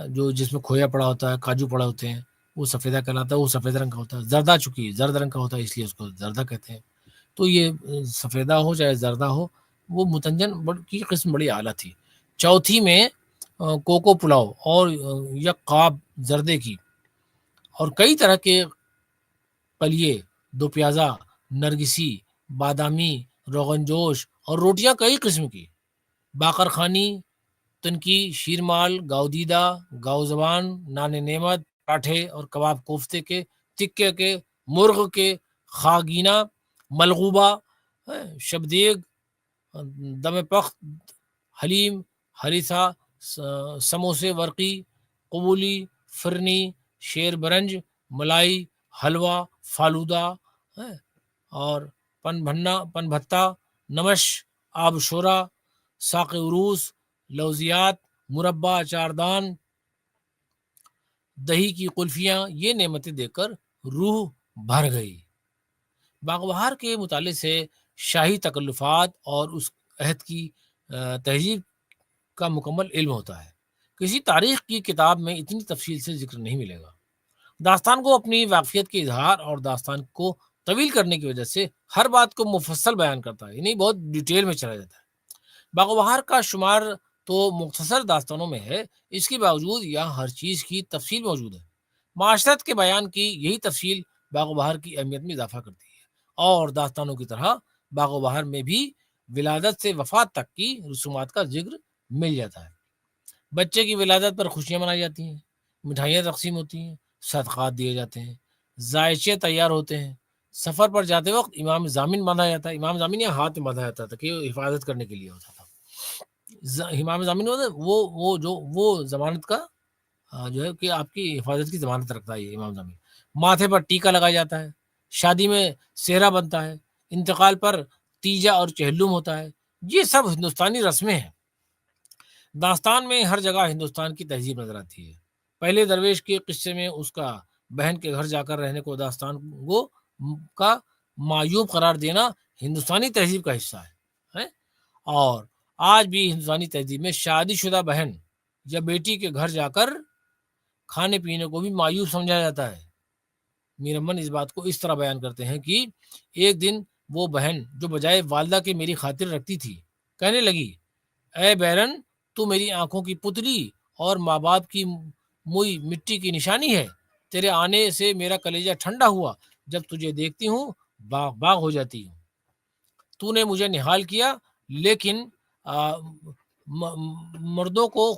جو جس میں کھویا پڑا ہوتا ہے، کاجو پڑا ہوتے ہیں، وہ سفیدہ کہلاتا ہے. وہ سفید رنگ کا ہوتا ہے. زردہ چونکہ زرد رنگ کا ہوتا ہے اس لیے اس کو زردہ کہتے ہیں. تو یہ سفیدہ ہو چاہے زردہ ہو، وہ متنجن کی قسم بڑی اعلیٰ تھی. چوتھی میں کوکو پلاؤ اور یک قاب زردے کی اور کئی طرح کے قلیے، دو پیازا، نرگسی، بادامی، روغن جوش اور روٹیاں کئی قسم کی، باقر خانی، تنکی، شیرمال، گاؤ دیدہ، گاؤ زبان، نان نعمت، پراٹھے اور کباب کوفتے کے، ٹکے کے، مرغ کے، خاگینہ، ملغوبہ، شبدیگ، دم پخت، حلیم، ہریسہ، سموسے ورقی، قبولی، فرنی، شیر برنج، ملائی، حلوہ، فالودہ اور پن بھتہ، نمش، آب شورا، ساق عروس، لوزیات، مربع، اچاردان، دہی کی قلفیاں، یہ نعمتیں دیکھ کر روح بھر گئی. باغ بہار کے مطالعے سے شاہی تکلفات اور اس عہد کی تہذیب کا مکمل علم ہوتا ہے. کسی تاریخ کی کتاب میں اتنی تفصیل سے ذکر نہیں ملے گا. داستان کو اپنی واقفیت کے اظہار اور داستان کو طویل کرنے کی وجہ سے ہر بات کو مفصل بیان کرتا ہے، یعنی بہت ڈیٹیل میں چلا جاتا ہے. باغ بہار کا شمار تو مختصر داستانوں میں ہے، اس کے باوجود یہاں ہر چیز کی تفصیل موجود ہے. معاشرت کے بیان کی یہی تفصیل باغ بہار کی اہمیت میں اضافہ کرتی ہے. اور داستانوں کی طرح باغ بہار میں بھی ولادت سے وفات تک کی رسومات کا ذکر مل جاتا ہے. بچے کی ولادت پر خوشیاں منائی جاتی ہیں، مٹھائیاں تقسیم ہوتی ہیں، صدقات دیے جاتے ہیں، ذائچے تیار ہوتے ہیں. سفر پر جاتے وقت امام ضامن باندھا جاتا ہے. امام ضامن یا ہاتھ میں باندھا جاتا تھا کہ حفاظت کرنے کے لیے ہوتا تھا. امام ضامن ہوتا وہ ضمانت کا جو ہے کہ آپ کی حفاظت کی ضمانت رکھتا ہے. یہ امام ضامن. ماتھے پر ٹیکا لگایا جاتا ہے، شادی میں سہرا بنتا ہے، انتقال پر تیجا اور چہلم ہوتا ہے. یہ سب ہندوستانی رسمیں ہیں. داستان میں ہر جگہ ہندوستان کی تہذیب نظر آتی ہے. پہلے درویش کے قصے میں اس کا بہن کے گھر جا کر رہنے کو داستان کا معیوب قرار دینا ہندوستانی تہذیب کا حصہ ہے. اور آج بھی ہندوستانی تہذیب میں شادی شدہ بہن یا بیٹی کے گھر جا کر کھانے پینے کو بھی معیوب سمجھا جاتا ہے. میر امن اس بات کو اس طرح بیان کرتے ہیں کہ ایک دن وہ بہن جو بجائے والدہ کے میری خاطر رکھتی تھی کہنے لگی، اے بیرن، تو میری آنکھوں کی پتلی اور ماں باپ کی موئی مٹی کی نشانی ہے. تیرے آنے سے میرا کلیجہ ٹھنڈا ہوا. جب تجھے دیکھتی ہوں باغ باغ ہو جاتی ہوں. تو نے مجھے نہال کیا، لیکن مردوں کو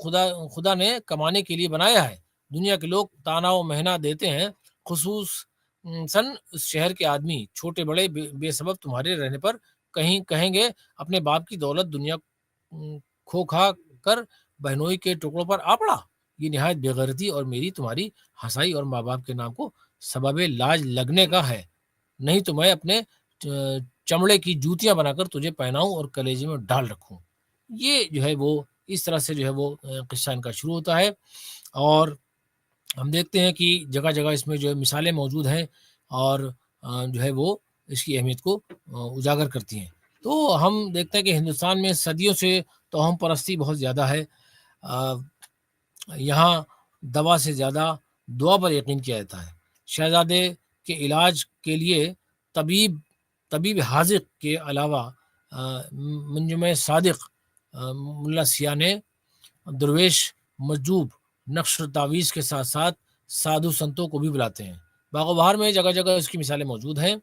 خدا نے کمانے کے لیے بنایا ہے. دنیا کے لوگ تانا و مہنا دیتے ہیں، خصوصاً اس شہر کے آدمی. چھوٹے بڑے بے سبب تمہارے رہنے پر کہیں گے اپنے باپ کی دولت دنیا کھو کھا کر بہنوئی کے ٹکڑوں پر آ پڑا. یہ نہایت بے غیرتی اور میری تمہاری ہنسائی اور ماں باپ کے نام کو سبب لاج لگنے کا ہے. نہیں تو میں اپنے چمڑے کی جوتیاں بنا کر تجھے پہناؤں اور کلیجے میں ڈال رکھوں. یہ جو ہے وہ اس طرح سے جو ہے وہ قصہ ان کا شروع ہوتا ہے. اور ہم دیکھتے ہیں کہ جگہ جگہ اس میں جو ہے مثالیں موجود ہیں اور جو ہے وہ اس کی اہمیت کو اجاگر کرتی ہیں. تو ہم دیکھتے ہیں کہ ہندوستان میں صدیوں سے توہم پرستی بہت زیادہ ہے. یہاں دوا سے زیادہ دعا پر یقین کیا جاتا ہے. شہزادے کے علاج کے لیے طبیب حاذق کے علاوہ منجم صادق، ملا سیاہ نے، درویش، مجوب، نقش تعویذ کے ساتھ ساتھ سادھو سنتوں کو بھی بلاتے ہیں. باغ و بہار میں جگہ جگہ اس کی مثالیں موجود ہیں.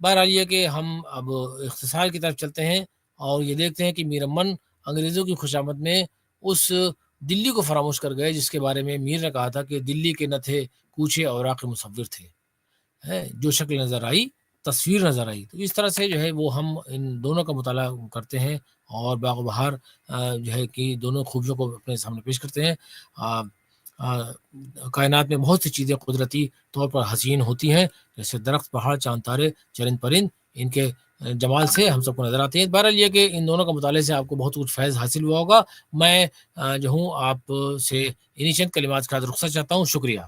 بہرحال یہ کہ ہم اب اختصار کی طرف چلتے ہیں اور یہ دیکھتے ہیں کہ میر امن انگریزوں کی خوشامد میں اس دلی کو فراموش کر گئے جس کے بارے میں میر نے کہا تھا کہ دلی کے نہ تھے کوچے اوراق مصور تھے. جو شکل نظر آئی تصویر نظر آئی. تو اس طرح سے جو ہے وہ ہم ان دونوں کا مطالعہ کرتے ہیں اور باغ و بہار جو ہے کہ دونوں خوبیوں کو اپنے سامنے پیش کرتے ہیں. کائنات میں بہت سی چیزیں قدرتی طور پر حسین ہوتی ہیں، جیسے درخت، پہاڑ، چاند، تارے، چرند پرند. ان کے جمال سے ہم سب کو نظر آتے ہیں. بہرحال یہ کہ ان دونوں کا مطالعے سے آپ کو بہت کچھ فیض حاصل ہوا ہوگا. میں جو ہوں آپ سے انہی چند کلمات کے ساتھ رخصت چاہتا ہوں. شکریہ.